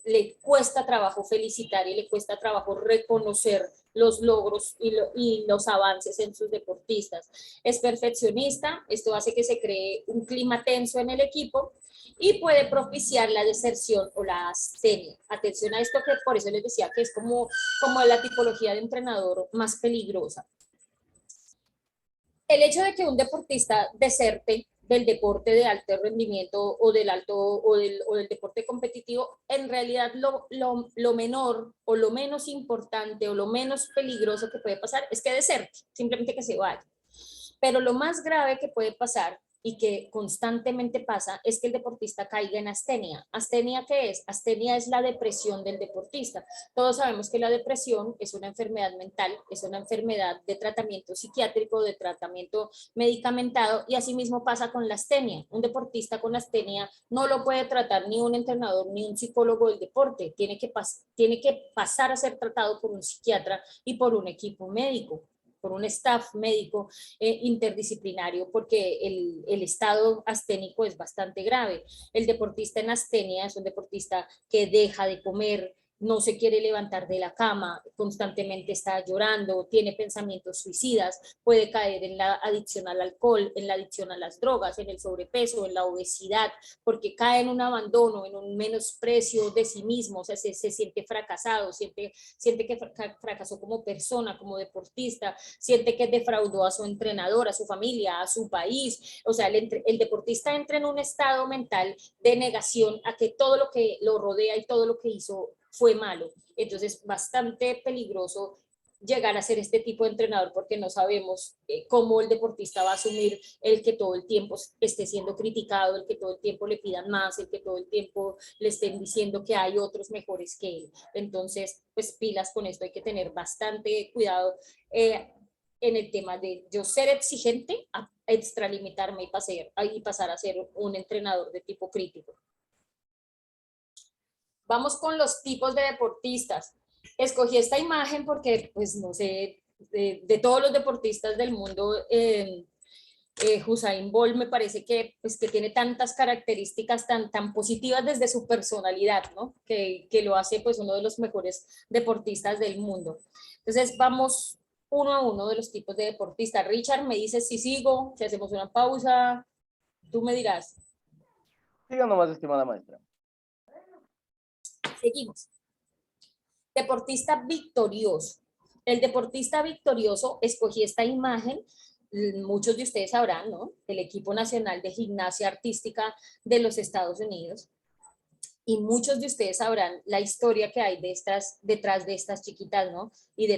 Le cuesta trabajo felicitar y le cuesta trabajo reconocer los logros y los avances en sus deportistas. Es perfeccionista, esto hace que se cree un clima tenso en el equipo y puede propiciar la deserción o la astenia. Atención a esto, que por eso les decía que es como la tipología de entrenador más peligrosa. El hecho de que un deportista deserte del deporte de alto rendimiento o del deporte competitivo, en realidad lo menor o lo menos importante o lo menos peligroso que puede pasar es que deserte, simplemente que se vaya. Pero lo más grave que puede pasar y que constantemente pasa es que el deportista caiga en astenia. ¿Astenia qué es? Astenia es la depresión del deportista. Todos sabemos que la depresión es una enfermedad mental, es una enfermedad de tratamiento psiquiátrico, de tratamiento medicamentado, y asimismo pasa con la astenia. Un deportista con astenia no lo puede tratar ni un entrenador ni un psicólogo del deporte. Tiene que pasar a ser tratado por un psiquiatra y por un equipo médico, por un staff médico interdisciplinario, porque el estado asténico es bastante grave. El deportista en astenia es un deportista que deja de comer, no se quiere levantar de la cama, constantemente está llorando, tiene pensamientos suicidas, puede caer en la adicción al alcohol, en la adicción a las drogas, en el sobrepeso, en la obesidad, porque cae en un abandono, en un menosprecio de sí mismo, o sea, se siente fracasado, siente que fracasó como persona, como deportista, siente que defraudó a su entrenador, a su familia, a su país. O sea, el deportista entra en un estado mental de negación a que todo lo que lo rodea y todo lo que hizo fue malo. Entonces, bastante peligroso llegar a ser este tipo de entrenador porque no sabemos cómo el deportista va a asumir el que todo el tiempo esté siendo criticado, el que todo el tiempo le pidan más, el que todo el tiempo le estén diciendo que hay otros mejores que él. Entonces, pues pilas con esto, hay que tener bastante cuidado en el tema de yo ser exigente a extralimitarme y pasar a ser un entrenador de tipo crítico. Vamos con los tipos de deportistas. Escogí esta imagen porque, pues, no sé, de todos los deportistas del mundo, Usain Bolt me parece que, pues, que tiene tantas características tan positivas desde su personalidad, ¿no? Que lo hace, pues, uno de los mejores deportistas del mundo. Entonces, vamos uno a uno de los tipos de deportistas. Richard, me dices si sigo, si hacemos una pausa, tú me dirás. Siga nomás, estimada maestra. Seguimos. Deportista victorioso. El deportista victorioso, escogí esta imagen, muchos de ustedes sabrán, ¿no? Del equipo nacional de gimnasia artística de los Estados Unidos. Y muchos de ustedes sabrán la historia que hay detrás de estas chiquitas, ¿no? Y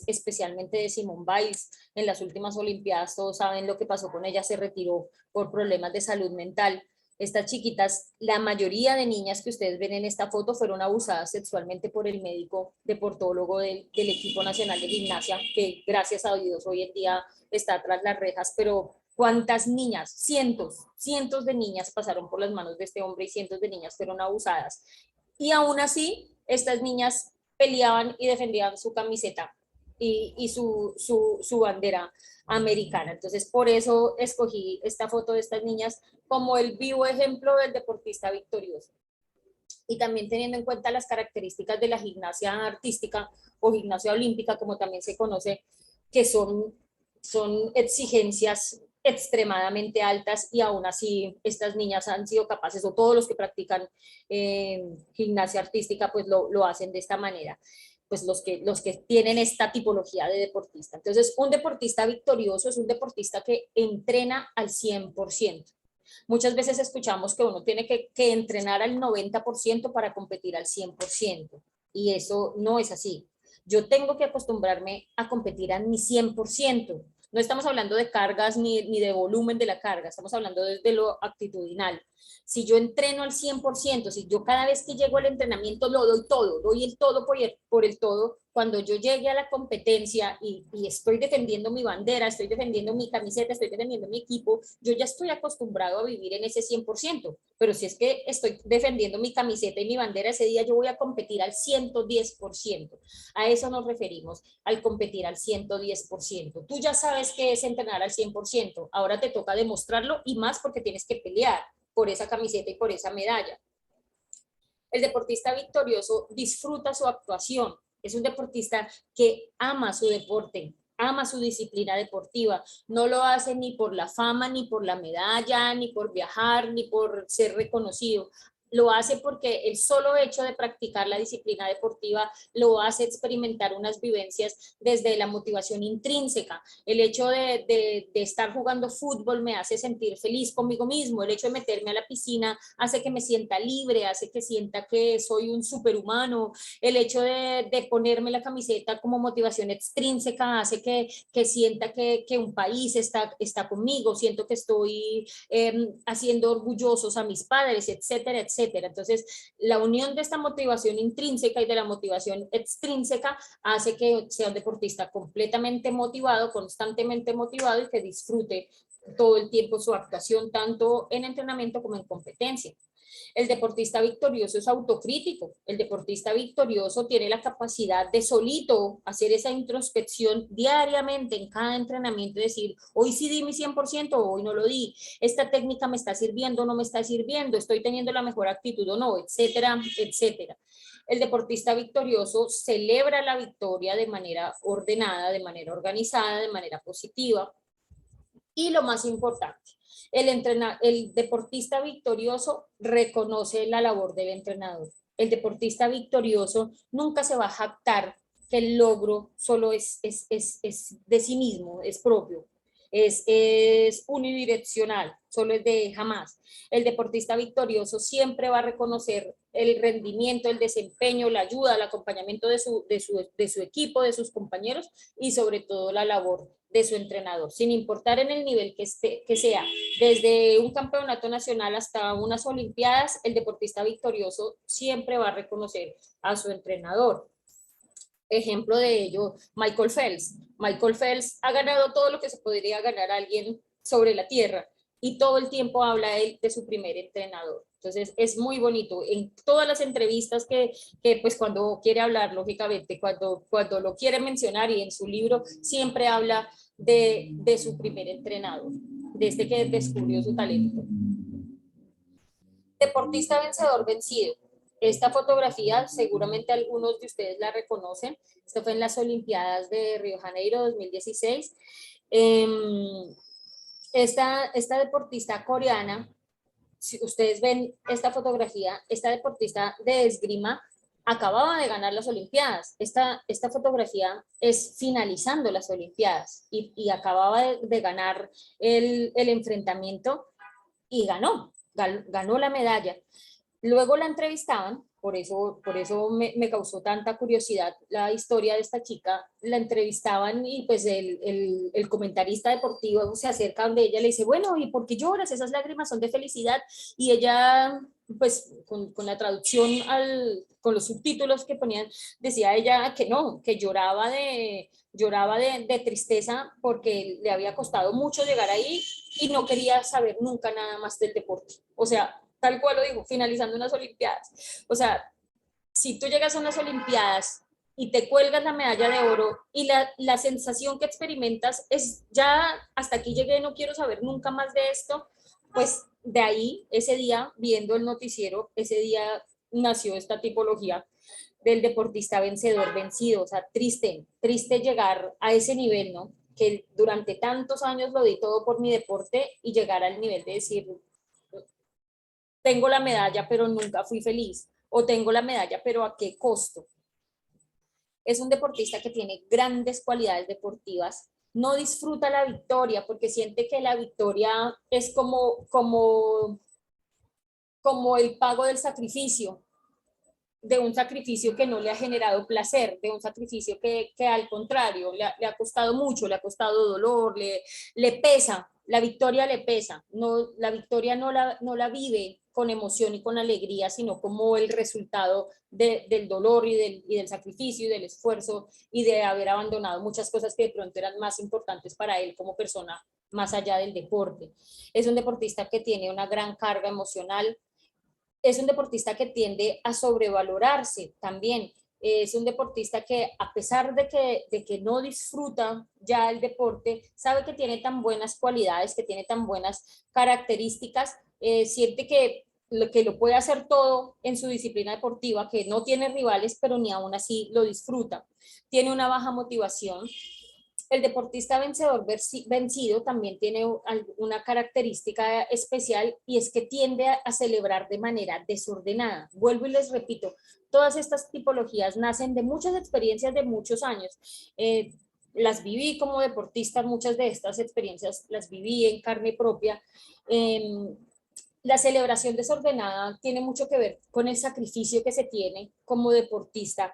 especialmente de Simone Biles. En las últimas Olimpiadas todos saben lo que pasó con ella, se retiró por problemas de salud mental. Estas chiquitas, la mayoría de niñas que ustedes ven en esta foto fueron abusadas sexualmente por el médico deportólogo del equipo nacional de gimnasia, que gracias a Dios hoy en día está tras las rejas, pero ¿cuántas niñas? Cientos de niñas pasaron por las manos de este hombre y cientos de niñas fueron abusadas. Y aún así, estas niñas peleaban y defendían su camiseta y su bandera americana. Entonces, por eso escogí esta foto de estas niñas como el vivo ejemplo del deportista victorioso. Y también teniendo en cuenta las características de la gimnasia artística o gimnasia olímpica, como también se conoce, que son exigencias extremadamente altas y aún así estas niñas han sido capaces, o todos los que practican gimnasia artística, pues lo hacen de esta manera, pues los que tienen esta tipología de deportista. Entonces, un deportista victorioso es un deportista que entrena al 100%. Muchas veces escuchamos que uno tiene que entrenar al 90% para competir al 100%, y eso no es así. Yo tengo que acostumbrarme a competir a mi 100%. No estamos hablando de cargas ni de volumen de la carga, estamos hablando de lo actitudinal. Si yo entreno al 100%, si yo cada vez que llego al entrenamiento lo doy todo, doy el todo por el todo, cuando yo llegue a la competencia y estoy defendiendo mi bandera, estoy defendiendo mi camiseta, estoy defendiendo mi equipo, yo ya estoy acostumbrado a vivir en ese 100%. Pero si es que estoy defendiendo mi camiseta y mi bandera ese día, yo voy a competir al 110%. A eso nos referimos, al competir al 110%. Tú ya sabes qué es entrenar al 100%, ahora te toca demostrarlo y más porque tienes que pelear por esa camiseta y por esa medalla. El deportista victorioso disfruta su actuación, es un deportista que ama su deporte, ama su disciplina deportiva, no lo hace ni por la fama, ni por la medalla, ni por viajar, ni por ser reconocido. Lo hace porque el solo hecho de practicar la disciplina deportiva lo hace experimentar unas vivencias desde la motivación intrínseca. El hecho de estar jugando fútbol me hace sentir feliz conmigo mismo. El hecho de meterme a la piscina hace que me sienta libre, hace que sienta que soy un superhumano. El hecho de ponerme la camiseta como motivación extrínseca hace que sienta que un país está conmigo, siento que estoy haciendo orgullosos a mis padres, etcétera, etcétera. Entonces, la unión de esta motivación intrínseca y de la motivación extrínseca hace que sea un deportista completamente motivado, constantemente motivado y que disfrute todo el tiempo su actuación, tanto en entrenamiento como en competencia. El deportista victorioso es autocrítico. El deportista victorioso tiene la capacidad de solito hacer esa introspección diariamente en cada entrenamiento y decir, hoy sí di mi 100%, hoy no lo di. Esta técnica me está sirviendo o no me está sirviendo, estoy teniendo la mejor actitud o no, etcétera, etcétera. El deportista victorioso celebra la victoria de manera ordenada, de manera organizada, de manera positiva. Y lo más importante, el deportista victorioso reconoce la labor del entrenador. El deportista victorioso nunca se va a jactar que el logro solo es de sí mismo, es propio, es unidireccional, solo es de jamás. El deportista victorioso siempre va a reconocer el rendimiento, el desempeño, la ayuda, el acompañamiento de su equipo, de sus compañeros y sobre todo la labor de su entrenador, sin importar en el nivel que sea, desde un campeonato nacional hasta unas olimpiadas, el deportista victorioso siempre va a reconocer a su entrenador. Ejemplo de ello, Michael Phelps. Michael Phelps ha ganado todo lo que se podría ganar alguien sobre la tierra y todo el tiempo habla él de su primer entrenador. Entonces es muy bonito. En todas las entrevistas que pues cuando quiere hablar, lógicamente, cuando lo quiere mencionar y en su libro, siempre habla de su primer entrenador, desde que descubrió su talento. Deportista vencedor vencido. Esta fotografía, seguramente algunos de ustedes la reconocen. Esto fue en las Olimpiadas de Río de Janeiro 2016. Esta deportista coreana, si ustedes ven esta fotografía, esta deportista de esgrima acababa de ganar las Olimpiadas. Esta fotografía es finalizando las Olimpiadas y acababa de ganar el enfrentamiento y ganó la medalla. Luego la entrevistaban, por eso me causó tanta curiosidad la historia de esta chica. La entrevistaban y pues el comentarista deportivo se acerca donde ella, le dice, bueno, ¿y por qué lloras? Esas lágrimas son de felicidad. Y ella, pues con la traducción, con los subtítulos que ponían, decía ella que no, que lloraba de tristeza porque le había costado mucho llegar ahí y no quería saber nunca nada más del deporte. O sea, tal cual lo digo, finalizando unas Olimpiadas. O sea, si tú llegas a unas Olimpiadas y te cuelgas la medalla de oro y la sensación que experimentas es ya hasta aquí llegué, no quiero saber nunca más de esto, pues de ahí, ese día, viendo el noticiero, ese día nació esta tipología del deportista vencedor vencido. O sea, triste llegar a ese nivel, ¿no? Que durante tantos años lo di todo por mi deporte y llegar al nivel de decir, tengo la medalla, pero nunca fui feliz, o tengo la medalla, pero ¿a qué costo? Es un deportista que tiene grandes cualidades deportivas, no disfruta la victoria porque siente que la victoria es como el pago del sacrificio, de un sacrificio que no le ha generado placer, de un sacrificio que al contrario le ha costado mucho, le ha costado dolor, le pesa, la victoria le pesa, no, la victoria no la vive con emoción y con alegría, sino como el resultado del dolor y del sacrificio y del esfuerzo y de haber abandonado muchas cosas que de pronto eran más importantes para él como persona, más allá del deporte. Es un deportista que tiene una gran carga emocional, es un deportista que tiende a sobrevalorarse también. Es un deportista que a pesar de que no disfruta ya el deporte, sabe que tiene tan buenas cualidades, que tiene tan buenas características, siente que lo puede hacer todo en su disciplina deportiva, que no tiene rivales, pero ni aún así lo disfruta. Tiene una baja motivación. El deportista vencedor vencido también tiene una característica especial y es que tiende a celebrar de manera desordenada. Vuelvo y les repito, todas estas tipologías nacen de muchas experiencias de muchos años. Las viví como deportista, muchas de estas experiencias las viví en carne propia. La celebración desordenada tiene mucho que ver con el sacrificio que se tiene como deportista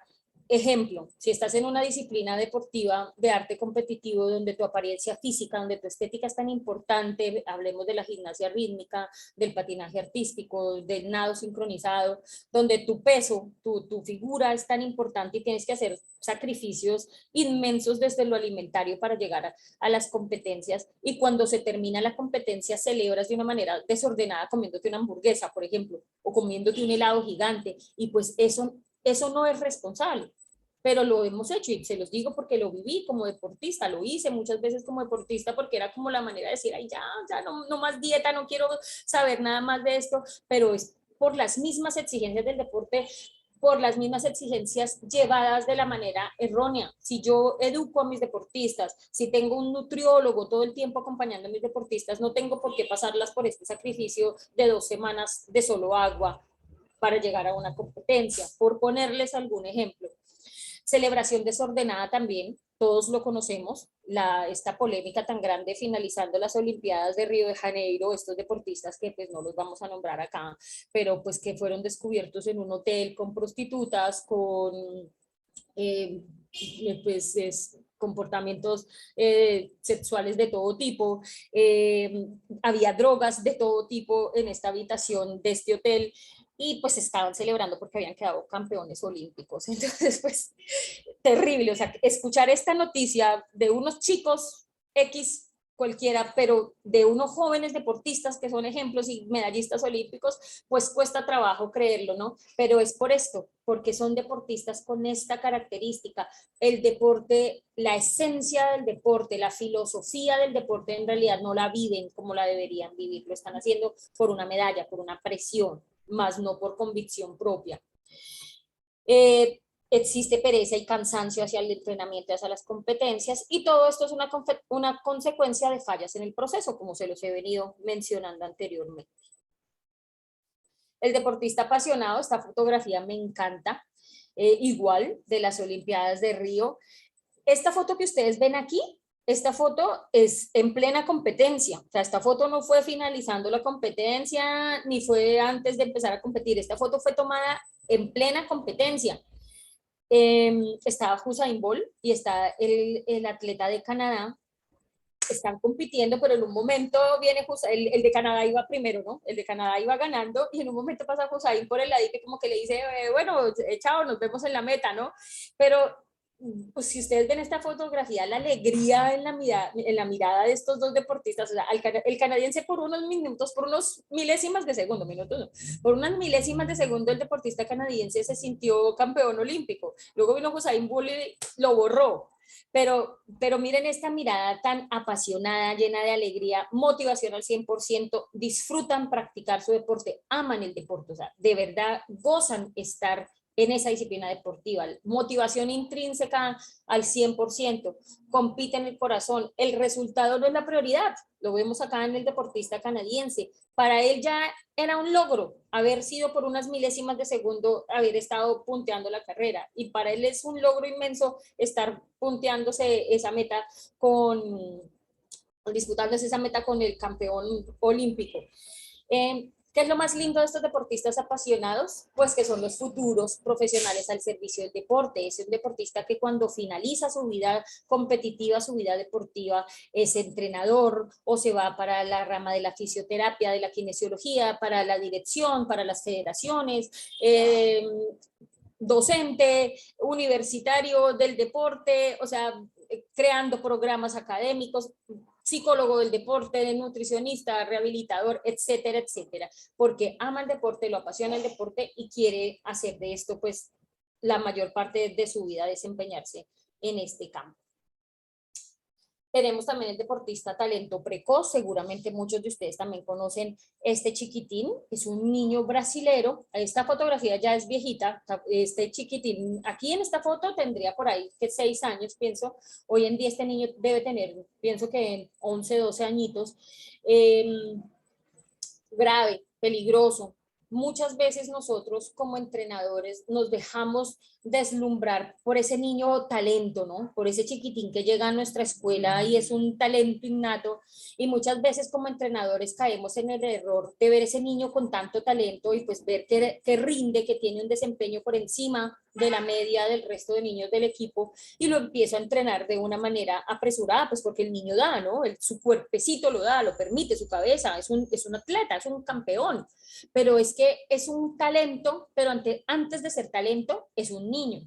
ejemplo, si estás en una disciplina deportiva de arte competitivo donde tu apariencia física, donde tu estética es tan importante, hablemos de la gimnasia rítmica, del patinaje artístico, del nado sincronizado, donde tu peso, tu figura es tan importante y tienes que hacer sacrificios inmensos desde lo alimentario para llegar a las competencias, y cuando se termina la competencia celebras de una manera desordenada comiéndote una hamburguesa, por ejemplo, o comiéndote un helado gigante, y pues eso no es responsable, pero lo hemos hecho y se los digo porque lo viví como deportista, lo hice muchas veces como deportista porque era como la manera de decir, ay, ya no más dieta, no quiero saber nada más de esto, pero es por las mismas exigencias del deporte, por las mismas exigencias llevadas de la manera errónea. Si yo educo a mis deportistas, si tengo un nutriólogo todo el tiempo acompañando a mis deportistas, no tengo por qué pasarlas por este sacrificio de 2 semanas de solo agua para llegar a una competencia, por ponerles algún ejemplo. Celebración desordenada también, todos lo conocemos, esta polémica tan grande finalizando las Olimpiadas de Río de Janeiro, estos deportistas que pues no los vamos a nombrar acá, pero pues que fueron descubiertos en un hotel con prostitutas, con comportamientos sexuales de todo tipo, había drogas de todo tipo en esta habitación de este hotel, y pues estaban celebrando porque habían quedado campeones olímpicos. Entonces, pues, terrible, o sea, escuchar esta noticia de unos chicos X cualquiera, pero de unos jóvenes deportistas que son ejemplos y medallistas olímpicos, pues cuesta trabajo creerlo, ¿no? Pero es por esto, porque son deportistas con esta característica. El deporte, la esencia del deporte, la filosofía del deporte en realidad no la viven como la deberían vivir, lo están haciendo por una medalla, por una presión, más no por convicción propia. Existe pereza y cansancio hacia el entrenamiento, hacia las competencias, y todo esto es una consecuencia de fallas en el proceso, como se los he venido mencionando anteriormente. El deportista apasionado, esta fotografía me encanta, igual de las Olimpiadas de Río. Esta foto que ustedes ven aquí, esta foto es en plena competencia, o sea, esta foto no fue finalizando la competencia, ni fue antes de empezar a competir, esta foto fue tomada en plena competencia. Estaba Usain Bolt y está el atleta de Canadá, están compitiendo, pero en un momento viene el de Canadá iba primero, ¿no? El de Canadá iba ganando y en un momento pasa Usain por el lado y que como que le dice, bueno, chao, nos vemos en la meta, ¿no? Pero pues, si ustedes ven esta fotografía, la alegría en la mirada de estos dos deportistas, o sea, el canadiense por unos minutos, por unos milésimas de segundo, minutos no, por unas milésimas de segundo el deportista canadiense se sintió campeón olímpico, luego vino Usain Bolt y lo borró, pero miren esta mirada tan apasionada, llena de alegría, motivación al 100%, disfrutan practicar su deporte, aman el deporte, o sea, de verdad gozan estar en esa disciplina deportiva, motivación intrínseca al 100%, compite en el corazón, el resultado no es la prioridad, lo vemos acá en el deportista canadiense, para él ya era un logro haber sido por unas milésimas de segundo, haber estado punteando la carrera, y para él es un logro inmenso estar punteándose esa meta disputándose esa meta con el campeón olímpico. ¿Qué es lo más lindo de estos deportistas apasionados? Pues que son los futuros profesionales al servicio del deporte. Es un deportista que cuando finaliza su vida competitiva, su vida deportiva, es entrenador o se va para la rama de la fisioterapia, de la kinesiología, para la dirección, para las federaciones, docente, universitario del deporte, o sea, creando programas académicos, psicólogo del deporte, de nutricionista, rehabilitador, etcétera, etcétera, porque ama el deporte, lo apasiona el deporte y quiere hacer de esto pues la mayor parte de su vida, desempeñarse en este campo. Tenemos también el deportista talento precoz, seguramente muchos de ustedes también conocen este chiquitín, es un niño brasilero, esta fotografía ya es viejita, este chiquitín, aquí en esta foto tendría por ahí que 6 años, pienso, hoy en día este niño debe tener, pienso que 11, 12 añitos, grave, peligroso. Muchas veces nosotros como entrenadores nos dejamos deslumbrar por ese niño talento, ¿no? Por ese chiquitín que llega a nuestra escuela y es un talento innato, y muchas veces como entrenadores caemos en el error de ver ese niño con tanto talento y pues ver que rinde, que tiene un desempeño por encima de la media del resto de niños del equipo y lo empiezo a entrenar de una manera apresurada, pues porque el niño da, ¿no? Su cuerpecito lo da, lo permite, su cabeza, es un atleta, es un campeón, pero es que es un talento, pero antes de ser talento es un niño.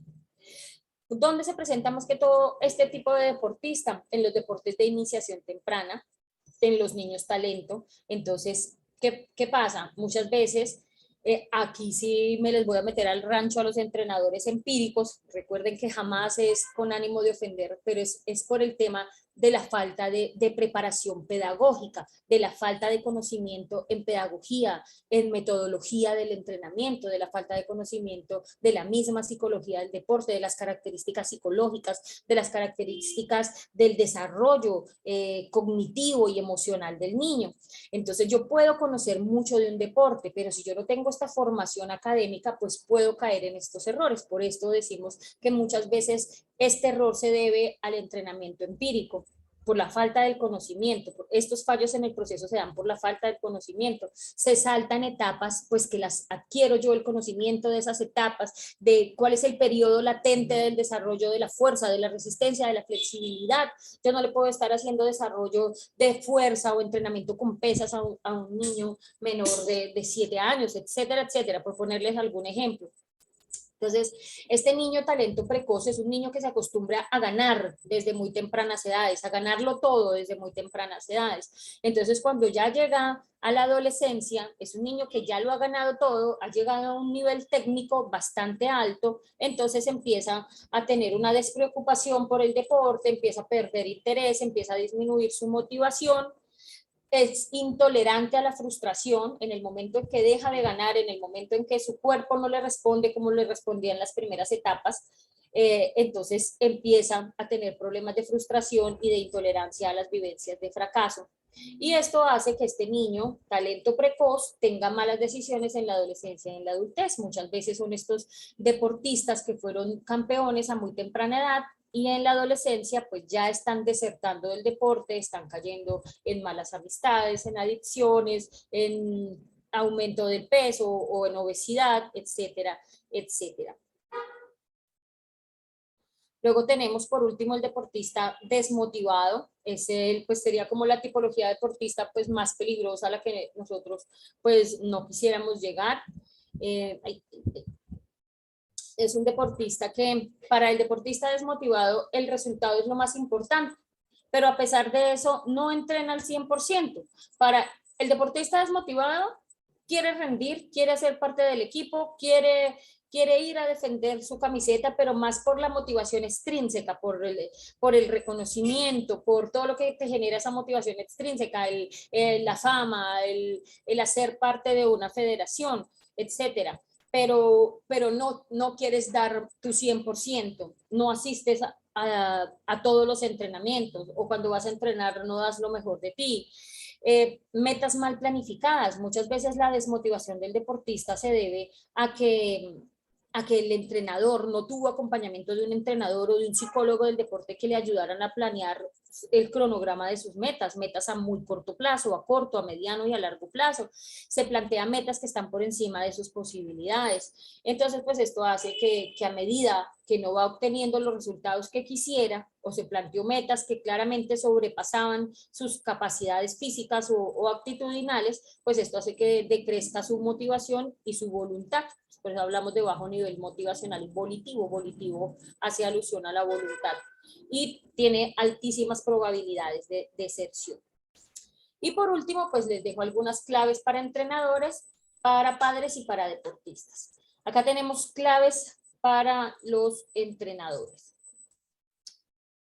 ¿Dónde se presenta más que todo este tipo de deportista? En los deportes de iniciación temprana, en los niños talento. Entonces, ¿qué pasa? Muchas veces, aquí sí me les voy a meter al rancho a los entrenadores empíricos. Recuerden que jamás es con ánimo de ofender, pero es por el tema de la falta de preparación pedagógica, de la falta de conocimiento en pedagogía, en metodología del entrenamiento, de la falta de conocimiento de la misma psicología del deporte, de las características psicológicas, de las características del desarrollo cognitivo y emocional del niño. Entonces yo puedo conocer mucho de un deporte, pero si yo no tengo esta formación académica, pues puedo caer en estos errores. Por esto decimos que muchas veces este error se debe al entrenamiento empírico, por la falta del conocimiento. Estos fallos en el proceso se dan por la falta del conocimiento. Se saltan etapas, pues que las adquiero yo, el conocimiento de esas etapas, de cuál es el periodo latente del desarrollo de la fuerza, de la resistencia, de la flexibilidad. Yo no le puedo estar haciendo desarrollo de fuerza o entrenamiento con pesas a un niño menor de 7 años, etcétera, etcétera, por ponerles algún ejemplo. Entonces, este niño talento precoz es un niño que se acostumbra a ganar desde muy tempranas edades, a ganarlo todo desde muy tempranas edades. Entonces, cuando ya llega a la adolescencia, es un niño que ya lo ha ganado todo, ha llegado a un nivel técnico bastante alto, entonces empieza a tener una despreocupación por el deporte, empieza a perder interés, empieza a disminuir su motivación. Es intolerante a la frustración en el momento en que deja de ganar, en el momento en que su cuerpo no le responde como le respondía en las primeras etapas, entonces empieza a tener problemas de frustración y de intolerancia a las vivencias de fracaso. Y esto hace que este niño, talento precoz, tenga malas decisiones en la adolescencia y en la adultez. Muchas veces son estos deportistas que fueron campeones a muy temprana edad, y en la adolescencia pues ya están desertando del deporte, están cayendo en malas amistades, en adicciones, en aumento del peso o en obesidad, etcétera, etcétera. Luego tenemos por último el deportista desmotivado. Pues sería como la tipología deportista pues más peligrosa a la que nosotros pues no quisiéramos llegar. Es un deportista que para el deportista desmotivado el resultado es lo más importante, pero a pesar de eso no entrena al 100%. Para el deportista desmotivado quiere rendir, quiere ser parte del equipo, quiere ir a defender su camiseta, pero más por la motivación extrínseca, por el reconocimiento, por todo lo que te genera esa motivación extrínseca, la fama, el hacer parte de una federación, etcétera. Pero no quieres dar tu 100%, no asistes a todos los entrenamientos, o cuando vas a entrenar no das lo mejor de ti. Metas mal planificadas. Muchas veces la desmotivación del deportista se debe a que el entrenador no tuvo acompañamiento de un entrenador o de un psicólogo del deporte que le ayudaran a planear el cronograma de sus metas a muy corto plazo, a corto, a mediano y a largo plazo. Se plantean metas que están por encima de sus posibilidades. Entonces, pues esto hace que a medida que no va obteniendo los resultados que quisiera, o se planteó metas que claramente sobrepasaban sus capacidades físicas o actitudinales, pues esto hace que decrezca su motivación y su voluntad. Por eso hablamos de bajo nivel motivacional volitivo. Volitivo hace alusión a la voluntad y tiene altísimas probabilidades de deserción. Y por último, pues les dejo algunas claves para entrenadores, para padres y para deportistas. Acá tenemos claves para los entrenadores.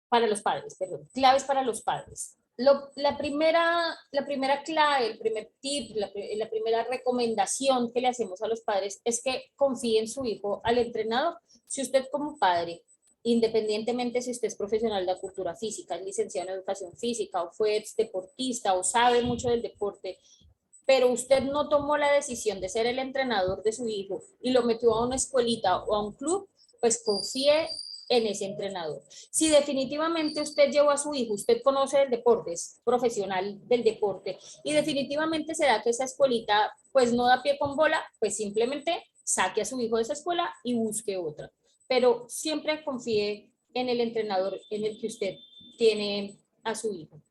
Para los padres, perdón. Claves para los padres. La primera clave, el primer tip, la primera recomendación que le hacemos a los padres es que confíen en su hijo al entrenador. Si usted como padre, independientemente si usted es profesional de la cultura física, es licenciado en educación física o fue ex deportista o sabe mucho del deporte, pero usted no tomó la decisión de ser el entrenador de su hijo y lo metió a una escuelita o a un club, pues confíe en ese entrenador. Si definitivamente usted llevó a su hijo, usted conoce el deporte, es profesional del deporte y definitivamente se da que esa escuelita pues no da pie con bola, pues simplemente saque a su hijo de esa escuela y busque otra. Pero siempre confíe en el entrenador en el que usted tiene a su hijo.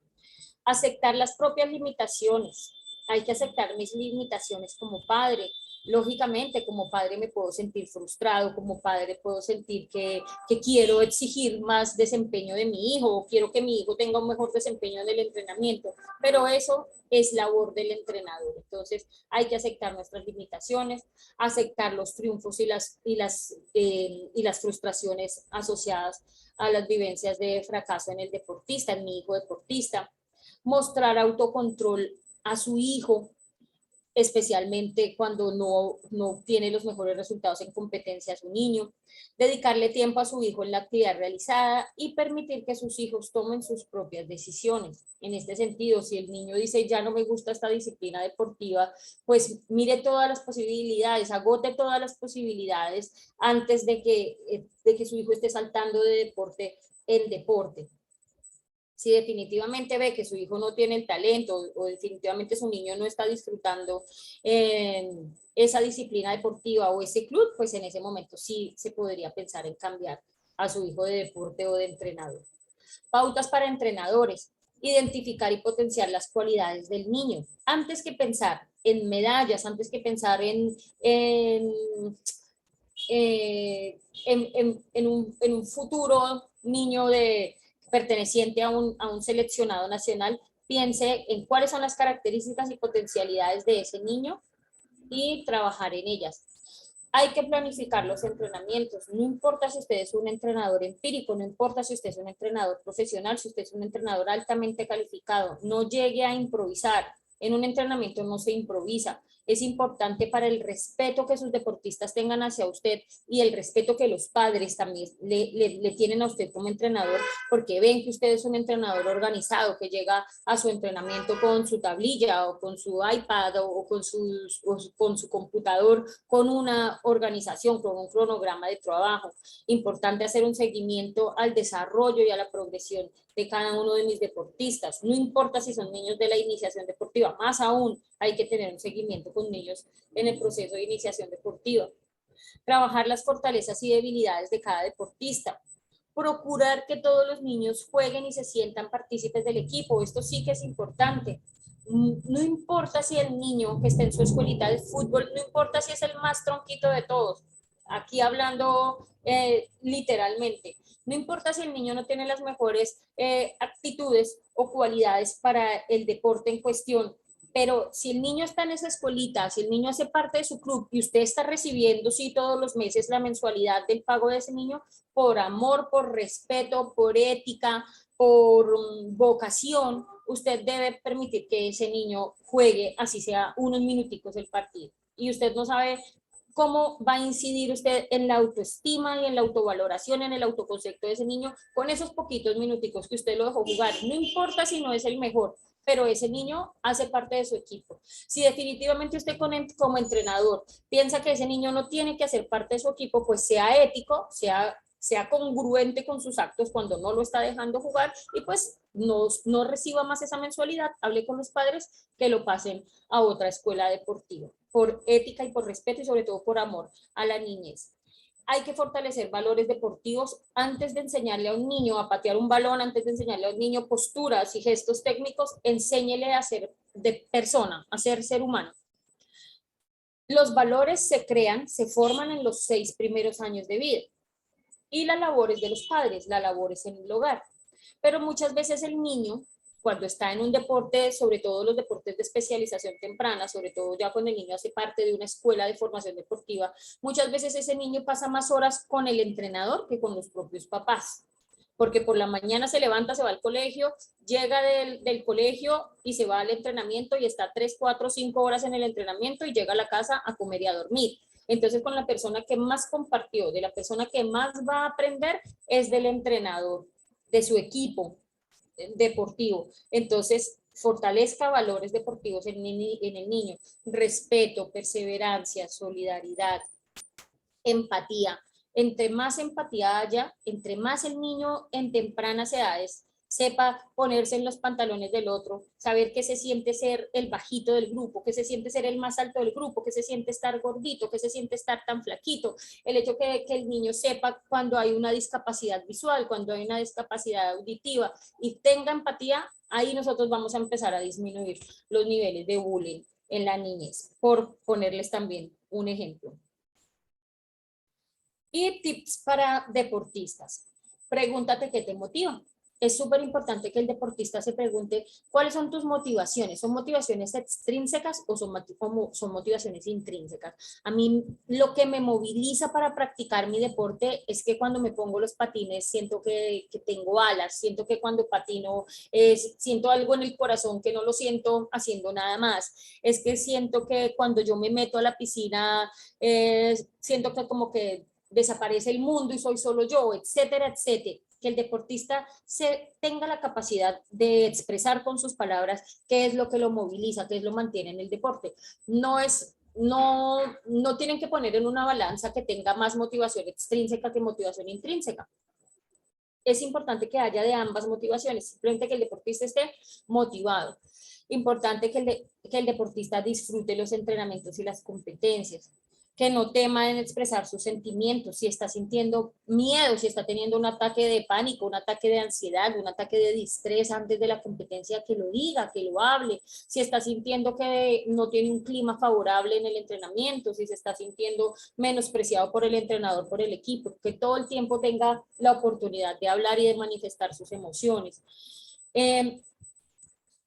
Aceptar las propias limitaciones. Hay que aceptar mis limitaciones como padre. Lógicamente, como padre me puedo sentir frustrado, como padre puedo sentir que quiero exigir más desempeño de mi hijo, o quiero que mi hijo tenga un mejor desempeño en el entrenamiento, pero eso es labor del entrenador. Entonces, hay que aceptar nuestras limitaciones, aceptar los triunfos y las frustraciones asociadas a las vivencias de fracaso en el deportista, en mi hijo deportista. Mostrar autocontrol a su hijo, especialmente cuando no tiene los mejores resultados en competencia a su niño, dedicarle tiempo a su hijo en la actividad realizada y permitir que sus hijos tomen sus propias decisiones. En este sentido, si el niño dice, ya no me gusta esta disciplina deportiva, pues mire todas las posibilidades, agote todas las posibilidades antes de que su hijo esté saltando de deporte en deporte. Si definitivamente ve que su hijo no tiene el talento o definitivamente su niño no está disfrutando esa disciplina deportiva o ese club, pues en ese momento sí se podría pensar en cambiar a su hijo de deporte o de entrenador. Pautas para entrenadores. Identificar y potenciar las cualidades del niño. Antes que pensar en medallas, antes que pensar en un futuro niño perteneciente a un seleccionado nacional, piense en cuáles son las características y potencialidades de ese niño y trabajar en ellas. Hay que planificar los entrenamientos, no importa si usted es un entrenador empírico, no importa si usted es un entrenador profesional, si usted es un entrenador altamente calificado, no llegue a improvisar. En un entrenamiento no se improvisa. Es importante para el respeto que sus deportistas tengan hacia usted y el respeto que los padres también le tienen a usted como entrenador, porque ven que usted es un entrenador organizado, que llega a su entrenamiento con su tablilla o con su iPad o con su computador, con una organización, con un cronograma de trabajo. Importante hacer un seguimiento al desarrollo y a la progresión de cada uno de mis deportistas. No importa si son niños de la iniciación deportiva, más aún hay que tener un seguimiento con niños en el proceso de iniciación deportiva. Trabajar las fortalezas y debilidades de cada deportista. Procurar que todos los niños jueguen y se sientan partícipes del equipo. Esto sí que es importante. No importa si el niño que está en su escuelita de fútbol, no importa si es el más tronquito de todos, aquí hablando literalmente, no importa si el niño no tiene las mejores aptitudes o cualidades para el deporte en cuestión, pero si el niño está en esa escuelita, si el niño hace parte de su club y usted está recibiendo, sí, todos los meses la mensualidad del pago de ese niño, por amor, por respeto, por ética, por vocación, usted debe permitir que ese niño juegue, así sea unos minuticos el partido. Y usted no sabe cómo va a incidir usted en la autoestima y en la autovaloración, en el autoconcepto de ese niño, con esos poquitos minuticos que usted lo dejó jugar. No importa si no es el mejor, pero ese niño hace parte de su equipo. Si definitivamente usted como entrenador piensa que ese niño no tiene que hacer parte de su equipo, pues sea ético, sea congruente con sus actos cuando no lo está dejando jugar y pues no reciba más esa mensualidad, hable con los padres que lo pasen a otra escuela deportiva, por ética y por respeto y sobre todo por amor a la niñez. Hay que fortalecer valores deportivos antes de enseñarle a un niño a patear un balón, antes de enseñarle a un niño posturas y gestos técnicos, enséñele a ser de persona, a ser ser humano. Los valores se crean, se forman en los 6 primeros años de vida. Y la labor es de los padres, la labor es en el hogar. Pero muchas veces el niño, cuando está en un deporte, sobre todo los deportes de especialización temprana, sobre todo ya cuando el niño hace parte de una escuela de formación deportiva, muchas veces ese niño pasa más horas con el entrenador que con los propios papás. Porque por la mañana se levanta, se va al colegio, llega del colegio y se va al entrenamiento y está 3, 4, 5 horas en el entrenamiento y llega a la casa a comer y a dormir. Entonces, con la persona que más compartió, de la persona que más va a aprender, es del entrenador, de su equipo deportivo. Entonces, fortalezca valores deportivos en el niño. Respeto, perseverancia, solidaridad, empatía. Entre más empatía haya, entre más el niño en tempranas edades sepa ponerse en los pantalones del otro, saber qué se siente ser el bajito del grupo, qué se siente ser el más alto del grupo, qué se siente estar gordito, qué se siente estar tan flaquito, el hecho que el niño sepa cuando hay una discapacidad visual, cuando hay una discapacidad auditiva y tenga empatía, ahí nosotros vamos a empezar a disminuir los niveles de bullying en la niñez, por ponerles también un ejemplo. Y tips para deportistas. Pregúntate qué te motiva. Es súper importante que el deportista se pregunte cuáles son tus motivaciones. ¿Son motivaciones extrínsecas o son motivaciones intrínsecas? A mí lo que me moviliza para practicar mi deporte es que cuando me pongo los patines siento que tengo alas, siento que cuando patino siento algo en el corazón que no lo siento haciendo nada más. Es que siento que cuando yo me meto a la piscina siento que como que desaparece el mundo y soy solo yo, etcétera, etcétera. Que el deportista tenga la capacidad de expresar con sus palabras qué es lo que lo moviliza, qué es lo mantiene en el deporte. No tienen que poner en una balanza que tenga más motivación extrínseca que motivación intrínseca. Es importante que haya de ambas motivaciones, simplemente que el deportista esté motivado. Importante que el deportista disfrute los entrenamientos y las competencias, que no tema en expresar sus sentimientos, si está sintiendo miedo, si está teniendo un ataque de pánico, un ataque de ansiedad, un ataque de distrés antes de la competencia, que lo diga, que lo hable, si está sintiendo que no tiene un clima favorable en el entrenamiento, si se está sintiendo menospreciado por el entrenador, por el equipo, que todo el tiempo tenga la oportunidad de hablar y de manifestar sus emociones.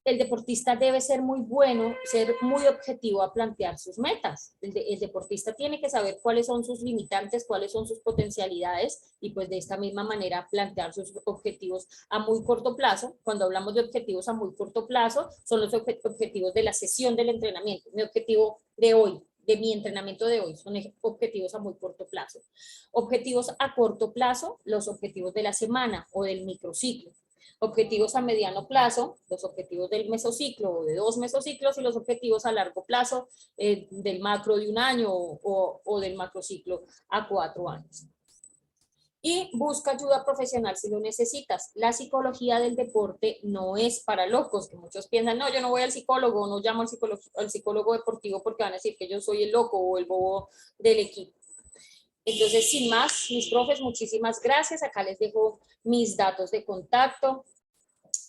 El deportista debe ser muy bueno, ser muy objetivo a plantear sus metas. El deportista tiene que saber cuáles son sus limitantes, cuáles son sus potencialidades y pues de esta misma manera plantear sus objetivos a muy corto plazo. Cuando hablamos de objetivos a muy corto plazo, son los objetivos de la sesión del entrenamiento. Mi objetivo de hoy, de mi entrenamiento de hoy, son objetivos a muy corto plazo. Objetivos a corto plazo, los objetivos de la semana o del microciclo. Objetivos a mediano plazo, los objetivos del mesociclo o de 2 mesociclos y los objetivos a largo plazo del macro de 1 año o del macrociclo a 4 años. Y busca ayuda profesional si lo necesitas. La psicología del deporte no es para locos, que muchos piensan, no, yo no voy al psicólogo, no llamo al psicólogo deportivo porque van a decir que yo soy el loco o el bobo del equipo. Entonces, sin más, mis profes, muchísimas gracias. Acá les dejo mis datos de contacto.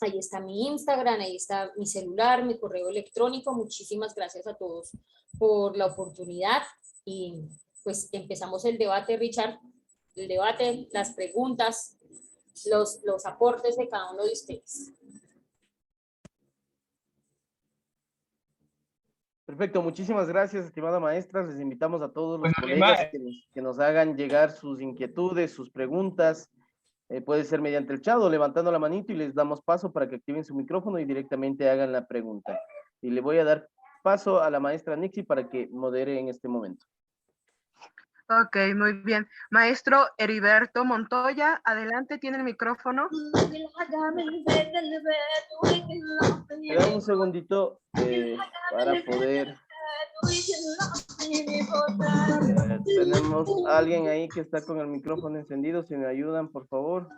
Ahí está mi Instagram, ahí está mi celular, mi correo electrónico. Muchísimas gracias a todos por la oportunidad. Y pues empezamos el debate, Richard. El debate, las preguntas, los aportes de cada uno de ustedes. Perfecto, muchísimas gracias, estimada maestra. Les invitamos a todos los colegas que nos hagan llegar sus inquietudes, sus preguntas. Puede ser mediante el chat o levantando la manito y les damos paso para que activen su micrófono y directamente hagan la pregunta. Y le voy a dar paso a la maestra Nixie para que modere en este momento. Ok, muy bien. Maestro Heriberto Montoya, adelante, tiene el micrófono. Me da un segundito para poder... tenemos a alguien ahí que está con el micrófono encendido, si me ayudan, por favor.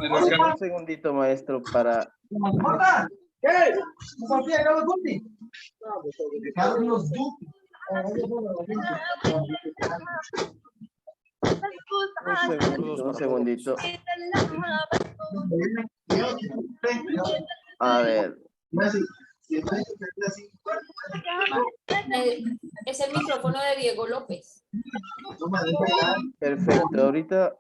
Un segundito, maestro, para... Un segundito. A ver. Es el micrófono de Diego López. Perfecto, ahorita...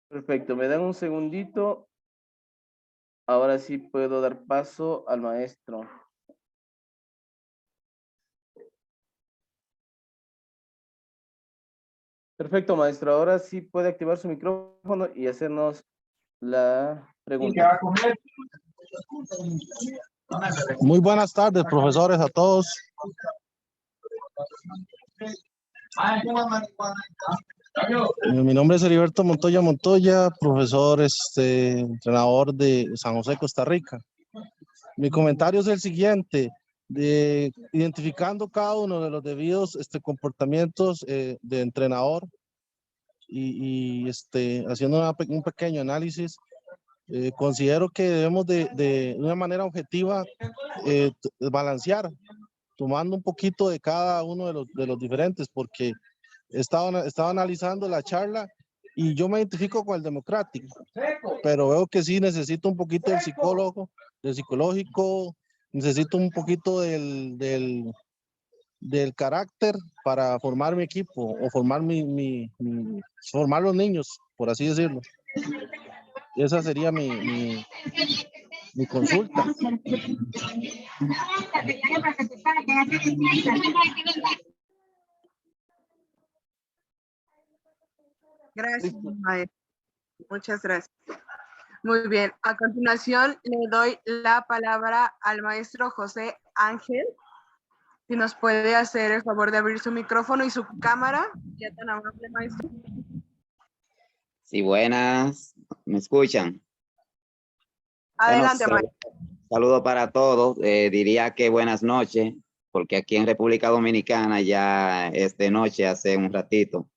Perfecto, me dan un segundito. Ahora sí puedo dar paso al maestro. Perfecto, maestro. Ahora sí puede activar su micrófono y hacernos la pregunta. Muy buenas tardes, profesores, a todos. Mi nombre es Heriberto Montoya Montoya, profesor, entrenador de San José, Costa Rica. Mi comentario es el siguiente: identificando cada uno de los debidos comportamientos de entrenador haciendo un pequeño análisis, considero que debemos de una manera objetiva balancear, tomando un poquito de cada uno de los diferentes, porque estaba analizando la charla y yo me identifico con el democrático, pero veo que sí necesito un poquito del psicólogo, del psicológico, necesito un poquito del carácter para formar mi equipo o formar formar los niños, por así decirlo. Esa sería mi consulta. Gracias, maestro. Muchas gracias. Muy bien. A continuación, le doy la palabra al maestro José Ángel. Si nos puede hacer el favor de abrir su micrófono y su cámara. Ya tan amable, maestro. Sí, buenas. ¿Me escuchan? Adelante, Bueno, maestro. saludo para todos. Diría que buenas noches, porque aquí en República Dominicana ya es de noche hace un ratito.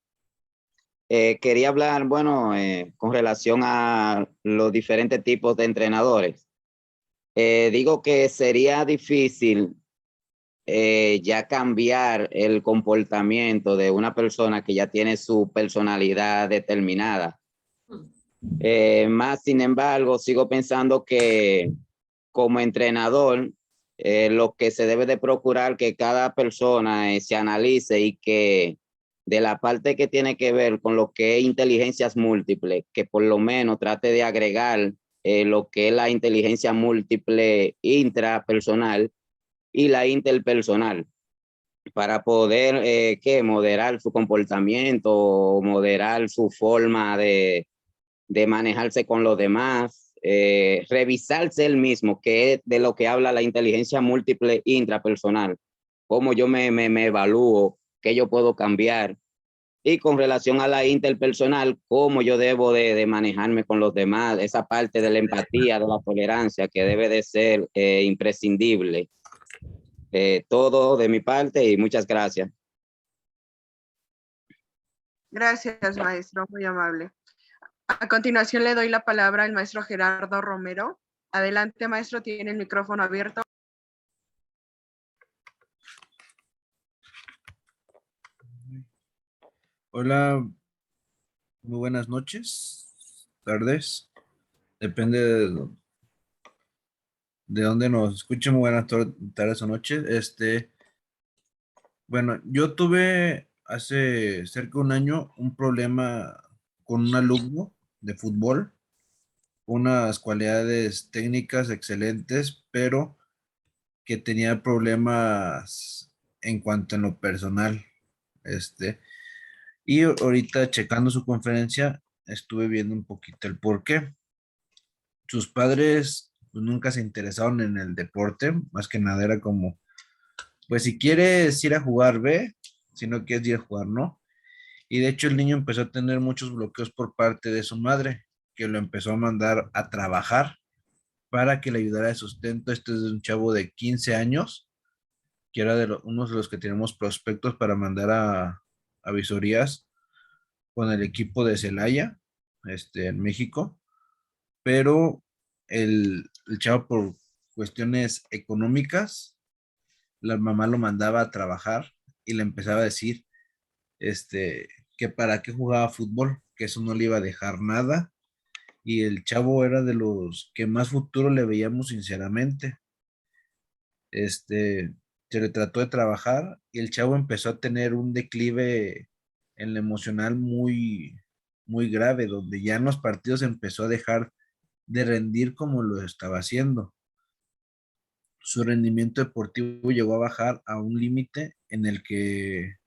Quería hablar, bueno, con relación a los diferentes tipos de entrenadores. Digo que sería difícil ya cambiar el comportamiento de una persona que ya tiene su personalidad determinada. Más sin embargo, sigo pensando que como entrenador, lo que se debe de procurar que cada persona se analice y que de la parte que tiene que ver con lo que es inteligencias múltiples, que por lo menos trate de agregar lo que es la inteligencia múltiple intrapersonal y la interpersonal para poder moderar su comportamiento, moderar su forma de manejarse con los demás, revisarse él mismo, que es de lo que habla la inteligencia múltiple intrapersonal, cómo yo me evalúo, qué yo puedo cambiar, y con relación a la interpersonal, cómo yo debo de manejarme con los demás, esa parte de la empatía, de la tolerancia, que debe de ser imprescindible. Todo de mi parte y muchas gracias. Gracias, maestro. Muy amable. A continuación le doy la palabra al maestro Gerardo Romero. Adelante, maestro, tiene el micrófono abierto. Hola, muy buenas noches, tardes, depende de dónde nos escuchen. Muy buenas tardes o noches. Bueno, yo tuve hace cerca de un año un problema con un alumno de fútbol, unas cualidades técnicas excelentes, pero que tenía problemas en cuanto a lo personal. Y ahorita checando su conferencia, estuve viendo un poquito el por qué. Sus padres pues, nunca se interesaron en el deporte, más que nada era como, pues si quieres ir a jugar, ve, si no quieres ir a jugar, no. Y de hecho el niño empezó a tener muchos bloqueos por parte de su madre, que lo empezó a mandar a trabajar para que le ayudara de sustento. Este es un chavo de 15 años, que era uno de los que tenemos prospectos para mandar a visorías con el equipo de Celaya, en México, pero el chavo por cuestiones económicas, la mamá lo mandaba a trabajar y le empezaba a decir, que para qué jugaba fútbol, que eso no le iba a dejar nada, y el chavo era de los que más futuro le veíamos sinceramente. Se le trató de trabajar y el chavo empezó a tener un declive en lo emocional muy, muy grave, donde ya en los partidos empezó a dejar de rendir como lo estaba haciendo. Su rendimiento deportivo llegó a bajar a un límite en el que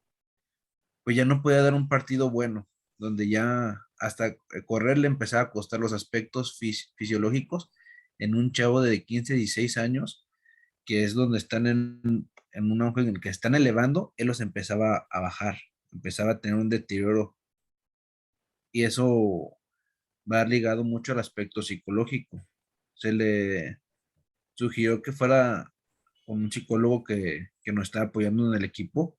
pues ya no podía dar un partido bueno, donde ya hasta correr le empezaba a costar los aspectos fisiológicos en un chavo de 15, 16 años, que es donde están en un auge en el que están elevando, él los empezaba a bajar, empezaba a tener un deterioro, y eso va ligado mucho al aspecto psicológico. Se le sugirió que fuera con un psicólogo que nos estaba apoyando en el equipo,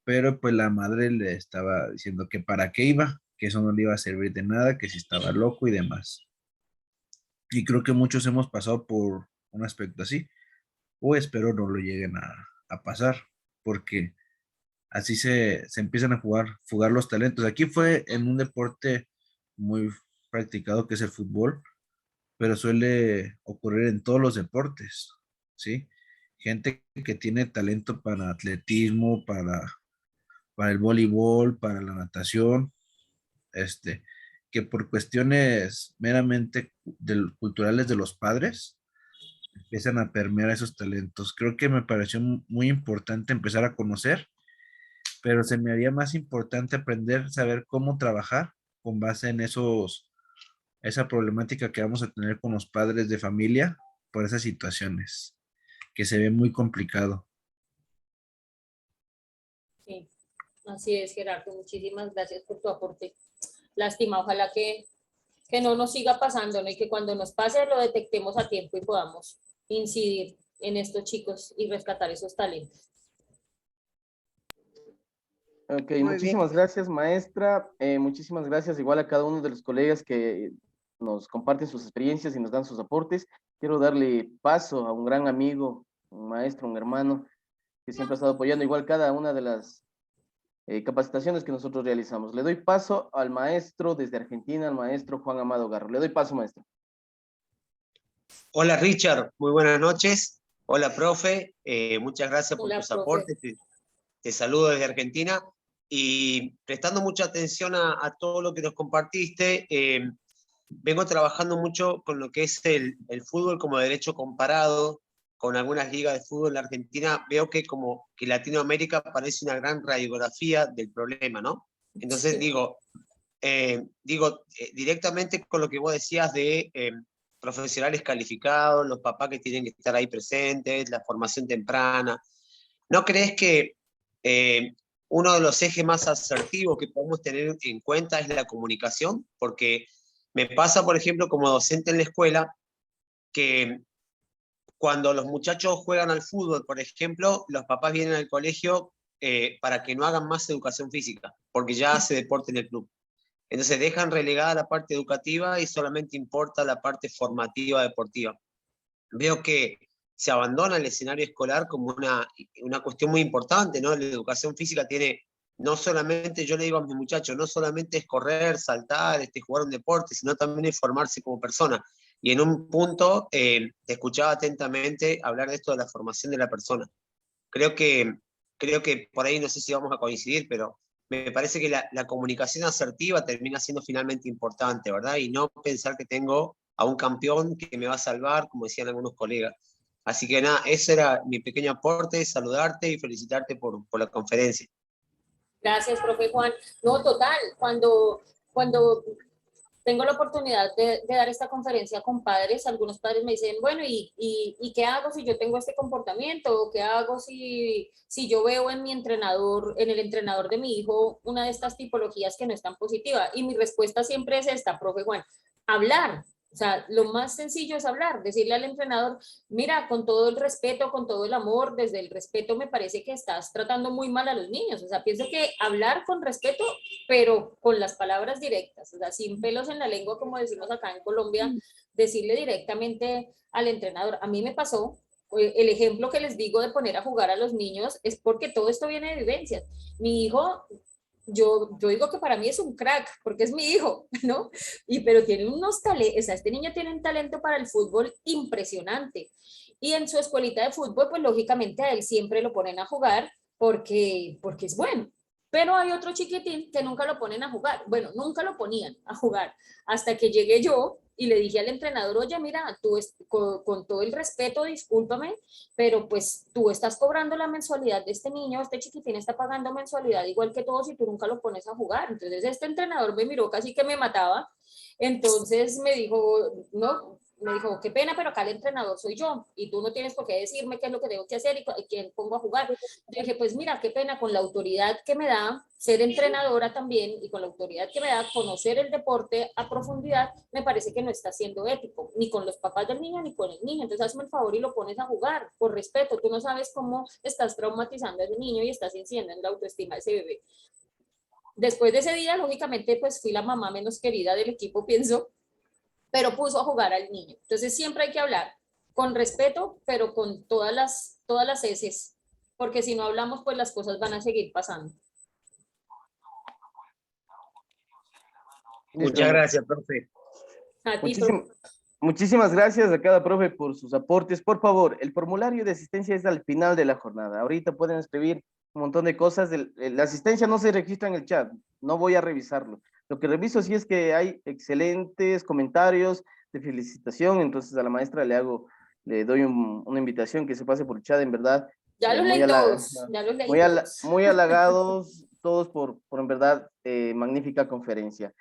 pero pues la madre le estaba diciendo que para qué iba, que eso no le iba a servir de nada, que si estaba loco y demás. Y creo que muchos hemos pasado por un aspecto así, o espero no lo lleguen a pasar, porque así se empiezan a fugar los talentos. Aquí fue en un deporte muy practicado que es el fútbol, pero suele ocurrir en todos los deportes, ¿sí? Gente que tiene talento para atletismo, para el voleibol, para la natación, que por cuestiones meramente culturales de los padres, empiezan a permear esos talentos. Creo que me pareció muy importante empezar a conocer, pero se me haría más importante aprender, saber cómo trabajar con base en esa problemática que vamos a tener con los padres de familia por esas situaciones, que se ve muy complicado. Sí, así es, Gerardo. Muchísimas gracias por tu aporte. Lástima, ojalá que no nos siga pasando, ¿no? Y que cuando nos pase lo detectemos a tiempo y podamos incidir en estos chicos y rescatar esos talentos. Ok, Muy muchísimas gracias, maestra. Muchísimas gracias igual a cada uno de los colegas que nos comparten sus experiencias y nos dan sus aportes. Quiero darle paso a un gran amigo, un maestro, un hermano, que siempre ha estado apoyando igual cada una de las capacitaciones que nosotros realizamos. Le doy paso al maestro desde Argentina, al maestro Juan Amado Garro. Le doy paso, maestro. Hola Richard, muy buenas noches. Hola profe, muchas gracias por Hola, tus profe. aportes. Te saludo desde Argentina y prestando mucha atención a todo lo que nos compartiste, vengo trabajando mucho con lo que es el fútbol como derecho comparado con algunas ligas de fútbol en la Argentina. Veo que como que Latinoamérica parece una gran radiografía del problema, ¿no? Entonces digo directamente con lo que vos decías de profesionales calificados, los papás que tienen que estar ahí presentes, la formación temprana. ¿No crees que uno de los ejes más asertivos que podemos tener en cuenta es la comunicación? Porque me pasa, por ejemplo, como docente en la escuela, que cuando los muchachos juegan al fútbol, por ejemplo, los papás vienen al colegio para que no hagan más educación física, porque ya hace deporte en el club. Entonces dejan relegada la parte educativa y solamente importa la parte formativa deportiva. Veo que se abandona el escenario escolar como una cuestión muy importante, ¿no? La educación física tiene, no solamente, yo le digo a mis muchachos, no solamente es correr, saltar, jugar un deporte, sino también es formarse como persona. Y en un punto, te escuchaba atentamente hablar de esto de la formación de la persona. Creo que por ahí no sé si vamos a coincidir, pero me parece que la comunicación asertiva termina siendo finalmente importante, ¿verdad? Y no pensar que tengo a un campeón que me va a salvar, como decían algunos colegas. Así que nada, ese era mi pequeño aporte, saludarte y felicitarte por la conferencia. Gracias, profe Juan. No, total, cuando tengo la oportunidad de dar esta conferencia con padres, algunos padres me dicen, bueno, ¿y qué hago si yo tengo este comportamiento? ¿O qué hago si yo veo en el entrenador de mi hijo, una de estas tipologías que no es tan positiva? Y mi respuesta siempre es esta, profe Juan, hablar. O sea, lo más sencillo es hablar, decirle al entrenador, mira, con todo el respeto, con todo el amor, desde el respeto me parece que estás tratando muy mal a los niños. O sea, pienso que hablar con respeto, pero con las palabras directas, o sea, sin pelos en la lengua, como decimos acá en Colombia, decirle directamente al entrenador. A mí me pasó, el ejemplo que les digo de poner a jugar a los niños es porque todo esto viene de vivencias. Mi hijo, yo digo que para mí es un crack, porque es mi hijo, ¿no? Pero tiene unos talentos, o sea, este niño tiene un talento para el fútbol impresionante. Y en su escuelita de fútbol, pues lógicamente a él siempre lo ponen a jugar porque es bueno. Pero hay otro chiquitín que nunca lo ponen a jugar. Bueno, nunca lo ponían a jugar hasta que llegué yo y le dije al entrenador, oye, mira, tú con todo el respeto, discúlpame, pero pues tú estás cobrando la mensualidad de este niño, este chiquitín está pagando mensualidad igual que todos y tú nunca lo pones a jugar. Entonces este entrenador me miró casi que me mataba. Entonces me dijo, no, me dijo, qué pena, pero acá el entrenador soy yo y tú no tienes por qué decirme qué es lo que tengo que hacer y quién pongo a jugar. Yo dije, pues mira, qué pena, con la autoridad que me da ser entrenadora también y con la autoridad que me da conocer el deporte a profundidad, me parece que no está siendo ético, ni con los papás del niño ni con el niño. Entonces hazme el favor y lo pones a jugar, por respeto. Tú no sabes cómo estás traumatizando a ese niño y estás incidiendo en la autoestima de ese bebé. Después de ese día, lógicamente, pues fui la mamá menos querida del equipo, pienso, pero puso a jugar al niño. Entonces siempre hay que hablar con respeto, pero con todas las heces, porque si no hablamos, pues las cosas van a seguir pasando. Muchas gracias, profe. A ti, profe. Muchísimas gracias a cada profe por sus aportes. Por favor, el formulario de asistencia es al final de la jornada. Ahorita pueden escribir un montón de cosas. La asistencia no se registra en el chat, no voy a revisarlo. Lo que reviso sí es que hay excelentes comentarios de felicitación, entonces a la maestra le doy una invitación que se pase por el chat, en verdad. Ya los leí todos, ya los leí todos. Muy halagados todos por en verdad magnífica conferencia.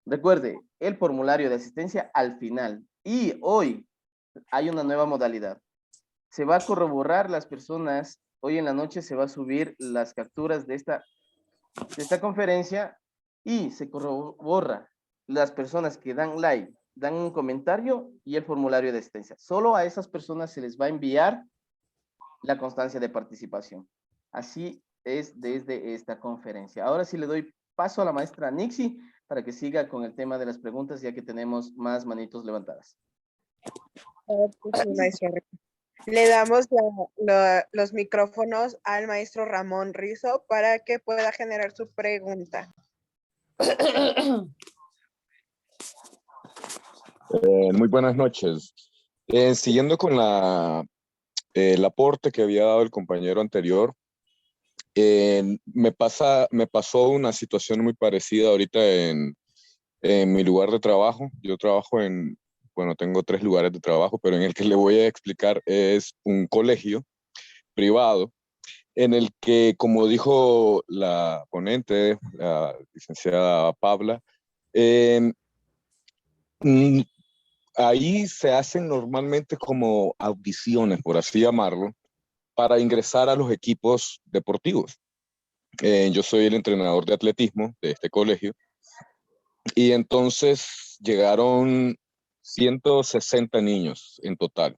Recuerde, el formulario de asistencia al final. Y hoy hay una nueva modalidad. Se va a corroborar las personas, hoy en la noche se va a subir las capturas de esta conferencia y se corrobora las personas que dan like, dan un comentario y el formulario de asistencia. Solo a esas personas se les va a enviar la constancia de participación. Así es desde esta conferencia. Ahora sí le doy paso a la maestra Nixie para que siga con el tema de las preguntas, ya que tenemos más manitos levantadas. Le damos los micrófonos al maestro Ramón Rizo para que pueda generar su pregunta. Muy buenas noches. Siguiendo con el aporte que había dado el compañero anterior, me pasó una situación muy parecida ahorita en mi lugar de trabajo. Yo trabajo bueno, tengo 3 lugares de trabajo, pero en el que le voy a explicar es un colegio privado en el que, como dijo la ponente, la licenciada Pabla, ahí se hacen normalmente como audiciones, por así llamarlo, para ingresar a los equipos deportivos. Yo soy el entrenador de atletismo de este colegio y entonces llegaron 160 niños en total.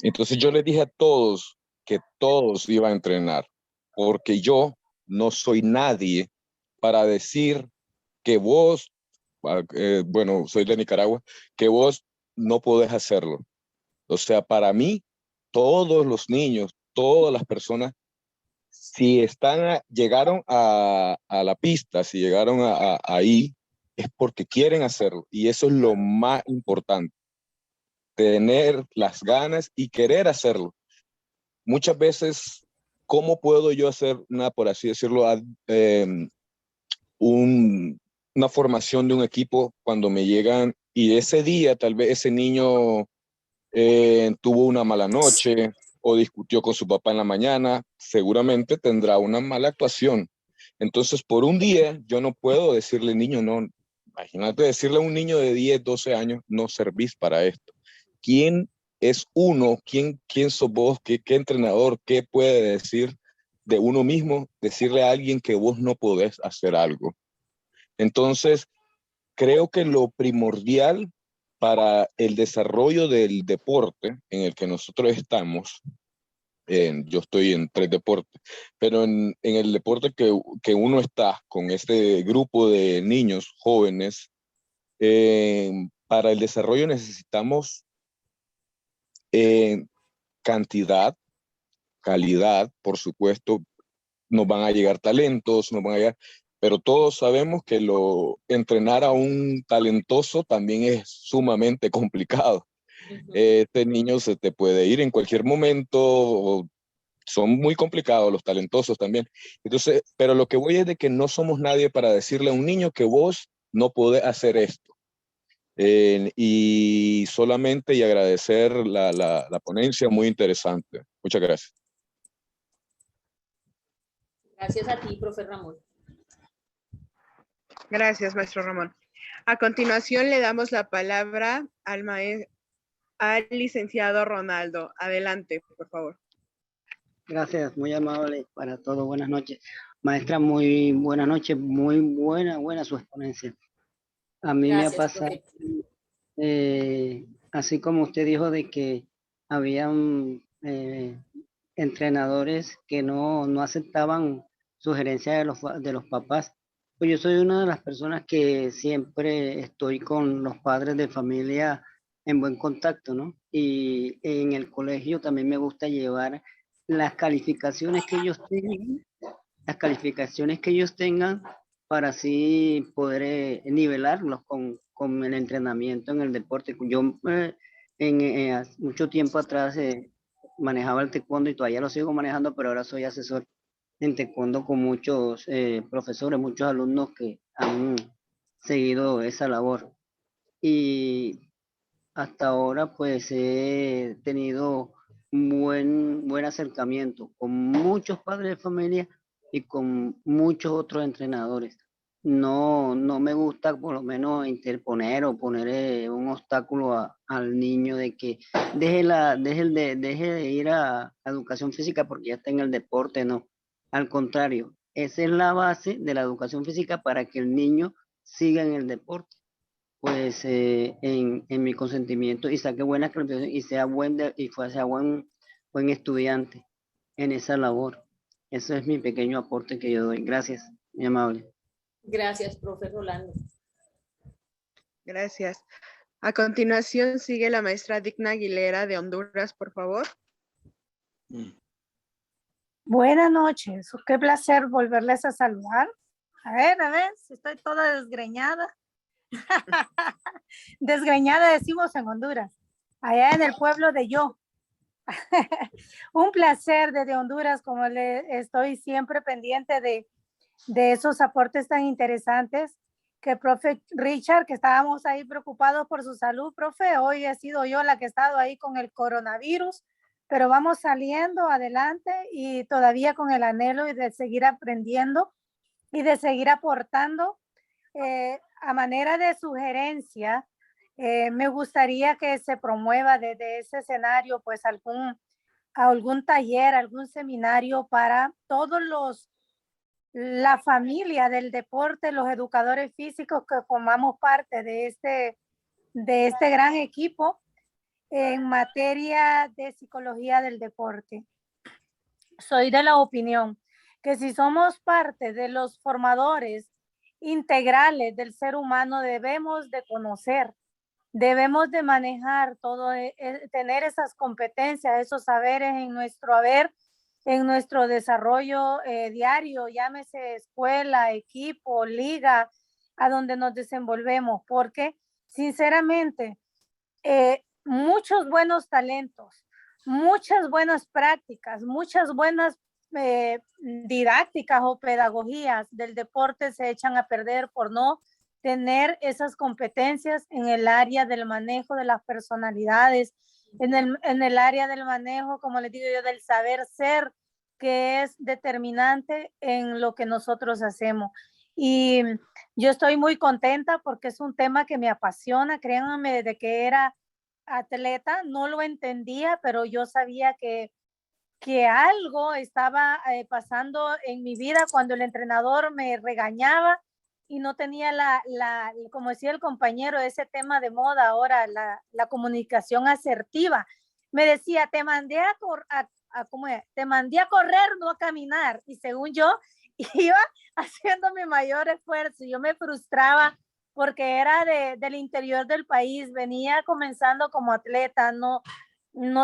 Entonces yo les dije a todos que todos iban a entrenar, porque yo no soy nadie para decir que vos, bueno, soy de Nicaragua, que vos no podés hacerlo. O sea, para mí, todos los niños, todas las personas, si llegaron a la pista, si llegaron ahí, es porque quieren hacerlo. Y eso es lo más importante, tener las ganas y querer hacerlo. Muchas veces, ¿cómo puedo yo hacer por así decirlo, una formación de un equipo cuando me llegan y ese día tal vez ese niño tuvo una mala noche o discutió con su papá en la mañana? Seguramente tendrá una mala actuación. Entonces, por un día, yo no puedo decirle, niño, no. Imagínate decirle a un niño de 10, 12 años, no servís para esto. ¿Quién es uno? ¿Quién sos vos? ¿Qué entrenador? ¿Qué puede decir de uno mismo? Decirle a alguien que vos no podés hacer algo. Entonces, creo que lo primordial para el desarrollo del deporte en el que nosotros estamos, yo estoy en 3 deportes, pero en el deporte que uno está con este grupo de niños jóvenes, para el desarrollo necesitamos cantidad, calidad, por supuesto. Nos van a llegar talentos, pero todos sabemos que entrenar a un talentoso también es sumamente complicado. Este niño se te puede ir en cualquier momento, son muy complicados los talentosos también. Entonces, pero lo que voy es de que no somos nadie para decirle a un niño que vos no podés hacer esto. Y solamente y agradecer la ponencia, muy interesante. Muchas gracias. Gracias a ti, profe Ramón. Gracias, maestro Ramón. A continuación le damos la palabra al licenciado Ronaldo. Adelante, por favor. Gracias, muy amable para todos. Buenas noches. Maestra, muy buenas noches. Muy buena su exponencia. A mí me ha pasado, así como usted dijo, de que habían entrenadores que no aceptaban sugerencias de los papás. Pues yo soy una de las personas que siempre estoy con los padres de familia en buen contacto, ¿no? Y en el colegio también me gusta llevar las calificaciones que ellos tengan, para así poder nivelarlos con el entrenamiento en el deporte. Yo mucho tiempo atrás manejaba el taekwondo y todavía lo sigo manejando, pero ahora soy asesor en taekwondo con muchos profesores, muchos alumnos que han seguido esa labor. Y hasta ahora pues he tenido un buen acercamiento con muchos padres de familia y con muchos otros entrenadores. No me gusta por lo menos interponer o poner un obstáculo al niño de que deje de ir a educación física porque ya está en el deporte, no. Al contrario, esa es la base de la educación física para que el niño siga en el deporte. Pues en mi consentimiento y saque buenas calificaciones y sea buen estudiante en esa labor. Eso es mi pequeño aporte que yo doy. Gracias, muy amable. Gracias, profe Rolando. Gracias. A continuación sigue la maestra Digna Aguilera de Honduras, por favor. Buenas noches, qué placer volverles a saludar. A ver, si estoy toda desgreñada. Desgreñada decimos en Honduras, allá en el pueblo de Yo. Un placer desde Honduras, como le estoy siempre pendiente de esos aportes tan interesantes que profe Richard, que estábamos ahí preocupados por su salud, profe, hoy he sido yo la que he estado ahí con el coronavirus, pero vamos saliendo adelante y todavía con el anhelo y de seguir aprendiendo y de seguir aportando. A manera de sugerencia, me gustaría que se promueva desde ese escenario pues algún taller, algún seminario para todos la familia del deporte, los educadores físicos que formamos parte de este gran equipo en materia de psicología del deporte. Soy de la opinión que si somos parte de los formadores integrales del ser humano, debemos de conocer, debemos de manejar todo, tener esas competencias, esos saberes en nuestro haber, en nuestro desarrollo diario, llámese escuela, equipo, liga, a donde nos desenvolvemos, porque sinceramente muchos buenos talentos, muchas buenas prácticas, muchas buenas didácticas o pedagogías del deporte se echan a perder por no tener esas competencias en el área del manejo de las personalidades, en el área del manejo, como les digo yo, del saber ser, que es determinante en lo que nosotros hacemos. Y yo estoy muy contenta porque es un tema que me apasiona. Créanme, desde que era atleta no lo entendía, pero yo sabía que algo estaba pasando en mi vida cuando el entrenador me regañaba y no tenía como decía el compañero, ese tema de moda ahora, la comunicación asertiva. Me decía, te mandé a correr, no a caminar. Y según yo, iba haciendo mi mayor esfuerzo. Yo me frustraba porque era del interior del país, venía comenzando como atleta, no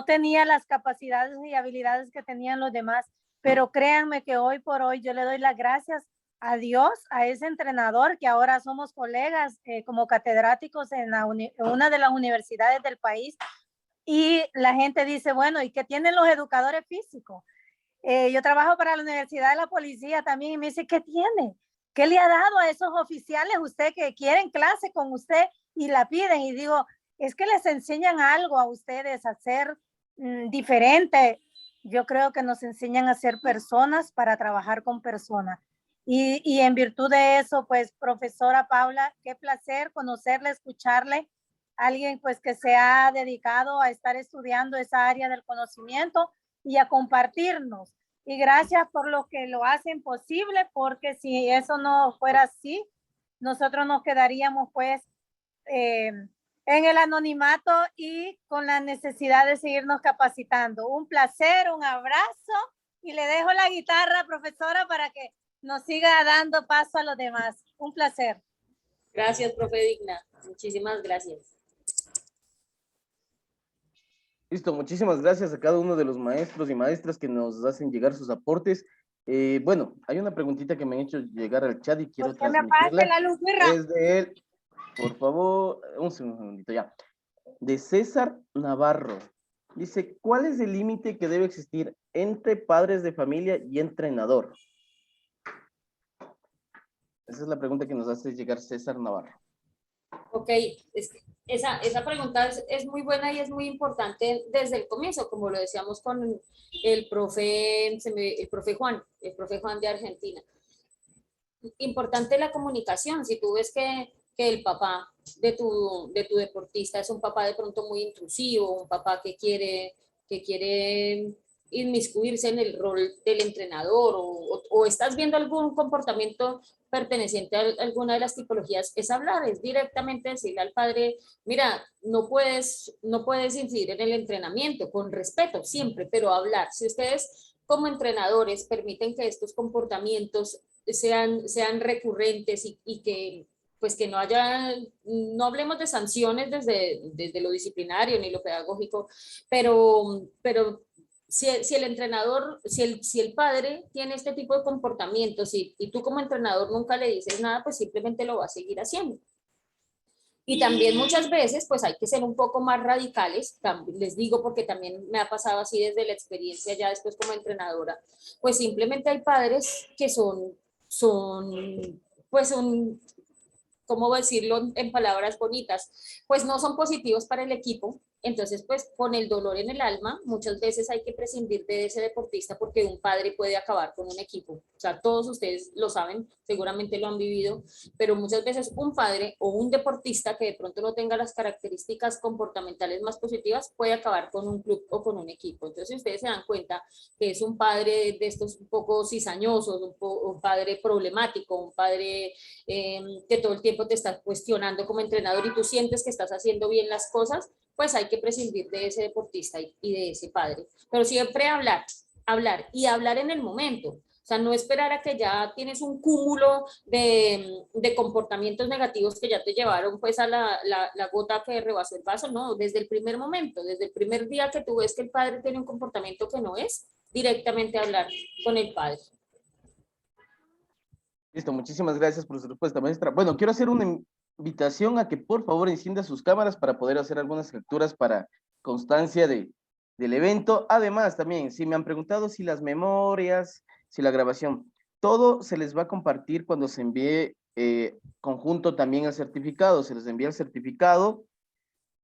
tenía las capacidades y habilidades que tenían los demás, pero créanme que hoy por hoy yo le doy las gracias a Dios, a ese entrenador que ahora somos colegas como catedráticos en una de las universidades del país, y la gente dice, bueno, ¿y qué tienen los educadores físicos? Yo trabajo para la Universidad de la Policía también y me dice, ¿qué tiene? ¿Qué le ha dado a esos oficiales usted que quieren clase con usted y la piden y digo, es que les enseñan algo a ustedes a ser diferente. Yo creo que nos enseñan a ser personas para trabajar con personas. Y en virtud de eso, pues, profesora Paula, qué placer conocerle, escucharle. Alguien pues que se ha dedicado a estar estudiando esa área del conocimiento y a compartirnos. Y gracias por lo que lo hacen posible, porque si eso no fuera así, nosotros nos quedaríamos pues en el anonimato y con la necesidad de seguirnos capacitando. Un placer, un abrazo y le dejo la guitarra, profesora, para que nos siga dando paso a los demás. Un placer. Gracias, profe Digna. Muchísimas gracias. Listo, muchísimas gracias a cada uno de los maestros y maestras que nos hacen llegar sus aportes. Bueno, hay una preguntita que me han hecho llegar al chat y quiero ¿Por qué me apagaste la luz, Mirra? Es de él, por favor, un segundito ya. De César Navarro. Dice, ¿cuál es el límite que debe existir entre padres de familia y entrenador? Esa es la pregunta que nos hace llegar César Navarro. Ok, esa pregunta es muy buena y es muy importante desde el comienzo, como lo decíamos con el profe Juan de Argentina. Importante la comunicación. Si tú ves que el papá de tu deportista es un papá de pronto muy intrusivo, un papá que quiere inmiscuirse en el rol del entrenador o estás viendo algún comportamiento perteneciente a alguna de las tipologías, es hablar, es directamente decirle al padre, mira, no puedes incidir en el entrenamiento, con respeto siempre, pero hablar. Si ustedes como entrenadores permiten que estos comportamientos sean recurrentes y que pues que no hablemos de sanciones desde lo disciplinario ni lo pedagógico, pero si el entrenador, si el padre tiene este tipo de comportamientos y tú como entrenador nunca le dices nada, pues simplemente lo va a seguir haciendo. Y también muchas veces, pues hay que ser un poco más radicales, les digo porque también me ha pasado así desde la experiencia ya después como entrenadora, pues simplemente hay padres que pues son, ¿cómo decirlo en palabras bonitas? Pues no son positivos para el equipo. Entonces, pues con el dolor en el alma, muchas veces hay que prescindir de ese deportista porque un padre puede acabar con un equipo. O sea, todos ustedes lo saben, seguramente lo han vivido, pero muchas veces un padre o un deportista que de pronto no tenga las características comportamentales más positivas puede acabar con un club o con un equipo. Entonces, ustedes se dan cuenta que es un padre de estos un poco cizañosos, un padre problemático, un padre que todo el tiempo te está cuestionando como entrenador y tú sientes que estás haciendo bien las cosas, pues hay que prescindir de ese deportista y de ese padre. Pero siempre hablar y hablar en el momento. O sea, no esperar a que ya tienes un cúmulo de comportamientos negativos que ya te llevaron pues a la gota que rebasó el vaso, no, desde el primer momento, desde el primer día que tú ves que el padre tiene un comportamiento que no es, directamente hablar con el padre. Listo, muchísimas gracias por su respuesta, maestra. Bueno, quiero hacer una invitación a que por favor encienda sus cámaras para poder hacer algunas lecturas para constancia del evento. Además, también, si me han preguntado si las memorias, si la grabación, todo se les va a compartir cuando se envíe conjunto también el certificado. Se les envía el certificado,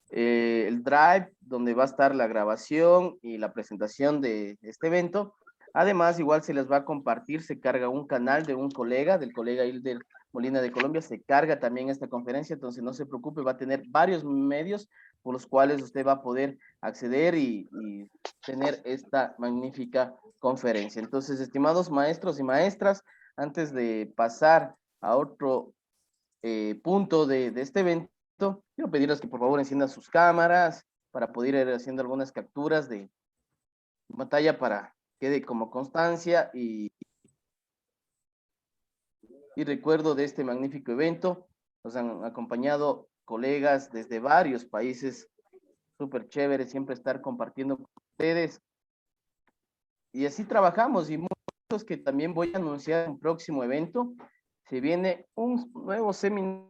el drive, donde va a estar la grabación y la presentación de este evento. Además, igual se les va a compartir, se carga un canal de un colega, del colega Hilder Molina de Colombia, se carga también esta conferencia, entonces no se preocupe, va a tener varios medios por los cuales usted va a poder acceder y tener esta magnífica conferencia. Entonces, estimados maestros y maestras, antes de pasar a otro punto de este evento, quiero pedirles que por favor enciendan sus cámaras para poder ir haciendo algunas capturas de pantalla para quede como constancia y recuerdo de este magnífico evento. Nos han acompañado colegas desde varios países, súper chévere siempre estar compartiendo con ustedes. Y así trabajamos y muchos que también voy a anunciar un próximo evento. Se viene un nuevo seminario.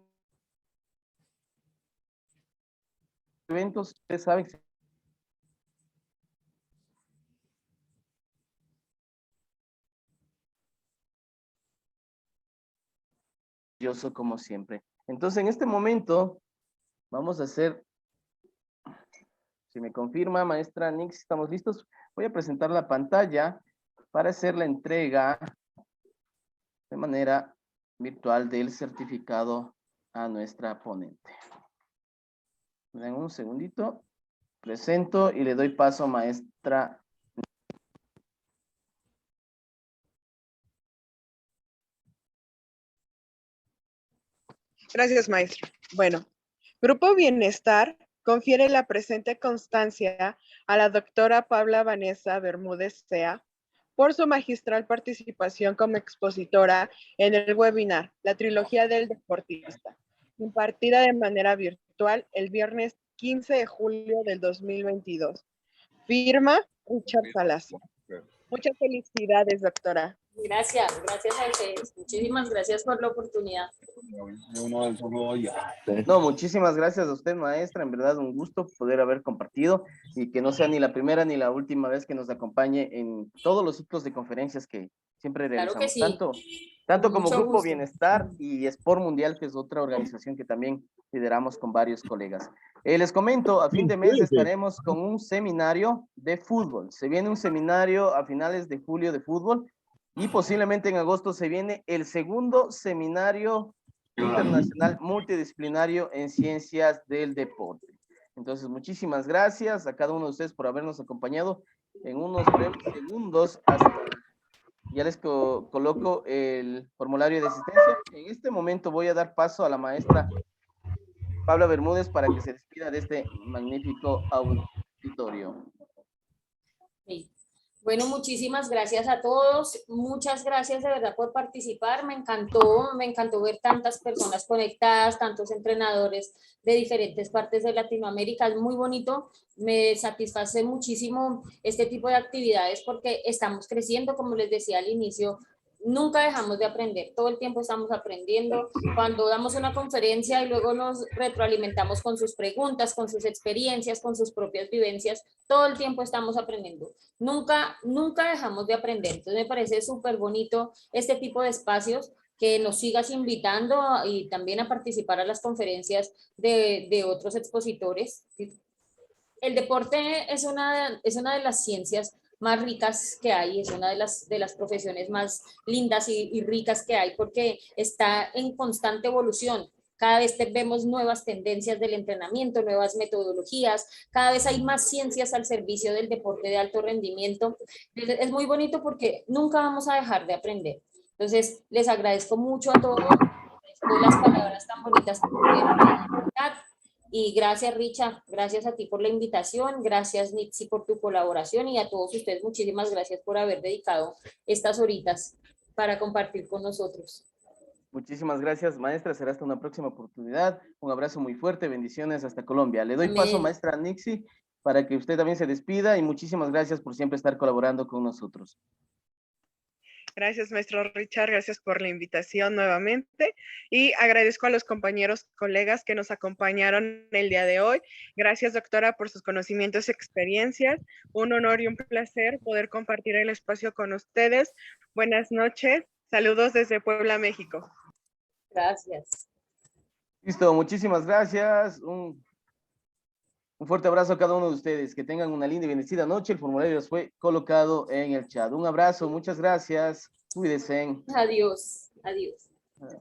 Eventos, ustedes saben, como siempre. Entonces, en este momento, Vamos a hacer, si me confirma, maestra Nix, ¿estamos listos? Voy a presentar la pantalla para hacer la entrega de manera virtual del certificado a nuestra ponente. Me dan un segundito, presento y le doy paso a maestra. Gracias, maestro. Bueno, Grupo Bienestar confiere la presente constancia a la doctora Paula Vanessa Bermúdez Sea por su magistral participación como expositora en el webinar La Trilogía del Deportista, impartida de manera virtual el viernes 15 de julio del 2022. Firma Richard Salazar. Muchas felicidades, doctora. Gracias a ustedes. Muchísimas gracias por la oportunidad. No, muchísimas gracias a usted, maestra. En verdad, un gusto poder haber compartido y que no sea ni la primera ni la última vez que nos acompañe en todos los ciclos de conferencias que siempre Claro que realizamos. sí. Tanto Con como mucho Grupo gusto. Bienestar y Sport Mundial, que es otra organización que también lideramos con varios colegas. Les comento, a fin de mes estaremos con un seminario de fútbol. Se viene un seminario a finales de julio de fútbol y posiblemente en agosto se viene el segundo seminario internacional multidisciplinario en ciencias del deporte. Entonces, muchísimas gracias a cada uno de ustedes por habernos acompañado en unos breves segundos. Ya les coloco el formulario de asistencia. En este momento voy a dar paso a la maestra Paula Bermúdez para que se despida de este magnífico auditorio. Sí. Bueno, muchísimas gracias a todos. Muchas gracias de verdad por participar. Me encantó ver tantas personas conectadas, tantos entrenadores de diferentes partes de Latinoamérica. Es muy bonito. Me satisface muchísimo este tipo de actividades porque estamos creciendo, como les decía al inicio. Nunca dejamos de aprender, todo el tiempo estamos aprendiendo. Cuando damos una conferencia y luego nos retroalimentamos con sus preguntas, con sus experiencias, con sus propias vivencias, todo el tiempo estamos aprendiendo. Nunca dejamos de aprender. Entonces me parece súper bonito este tipo de espacios, que nos sigas invitando y también a participar a las conferencias de otros expositores. El deporte es una de las ciencias más ricas que hay, es una de las profesiones más lindas y ricas que hay porque está en constante evolución. Cada vez vemos nuevas tendencias del entrenamiento, nuevas metodologías, cada vez hay más ciencias al servicio del deporte de alto rendimiento. Es muy bonito porque nunca vamos a dejar de aprender. Entonces, les agradezco mucho a todos por las palabras tan bonitas que tuvieron. Y gracias, Richa, gracias a ti por la invitación, gracias, Nitsi, por tu colaboración y a todos ustedes, muchísimas gracias por haber dedicado estas horitas para compartir con nosotros. Muchísimas gracias, maestra. Será hasta una próxima oportunidad. Un abrazo muy fuerte, bendiciones hasta Colombia. Le doy paso, maestra Nixie, para que usted también se despida y muchísimas gracias por siempre estar colaborando con nosotros. Gracias, maestro Richard, gracias por la invitación nuevamente y agradezco a los compañeros, colegas que nos acompañaron el día de hoy. Gracias, doctora, por sus conocimientos y experiencias. Un honor y un placer poder compartir el espacio con ustedes. Buenas noches, saludos desde Puebla, México. Gracias. Listo, muchísimas gracias. Un fuerte abrazo a cada uno de ustedes. Que tengan una linda y bendecida noche. El formulario les fue colocado en el chat. Un abrazo, muchas gracias. Cuídense. Adiós. Adiós.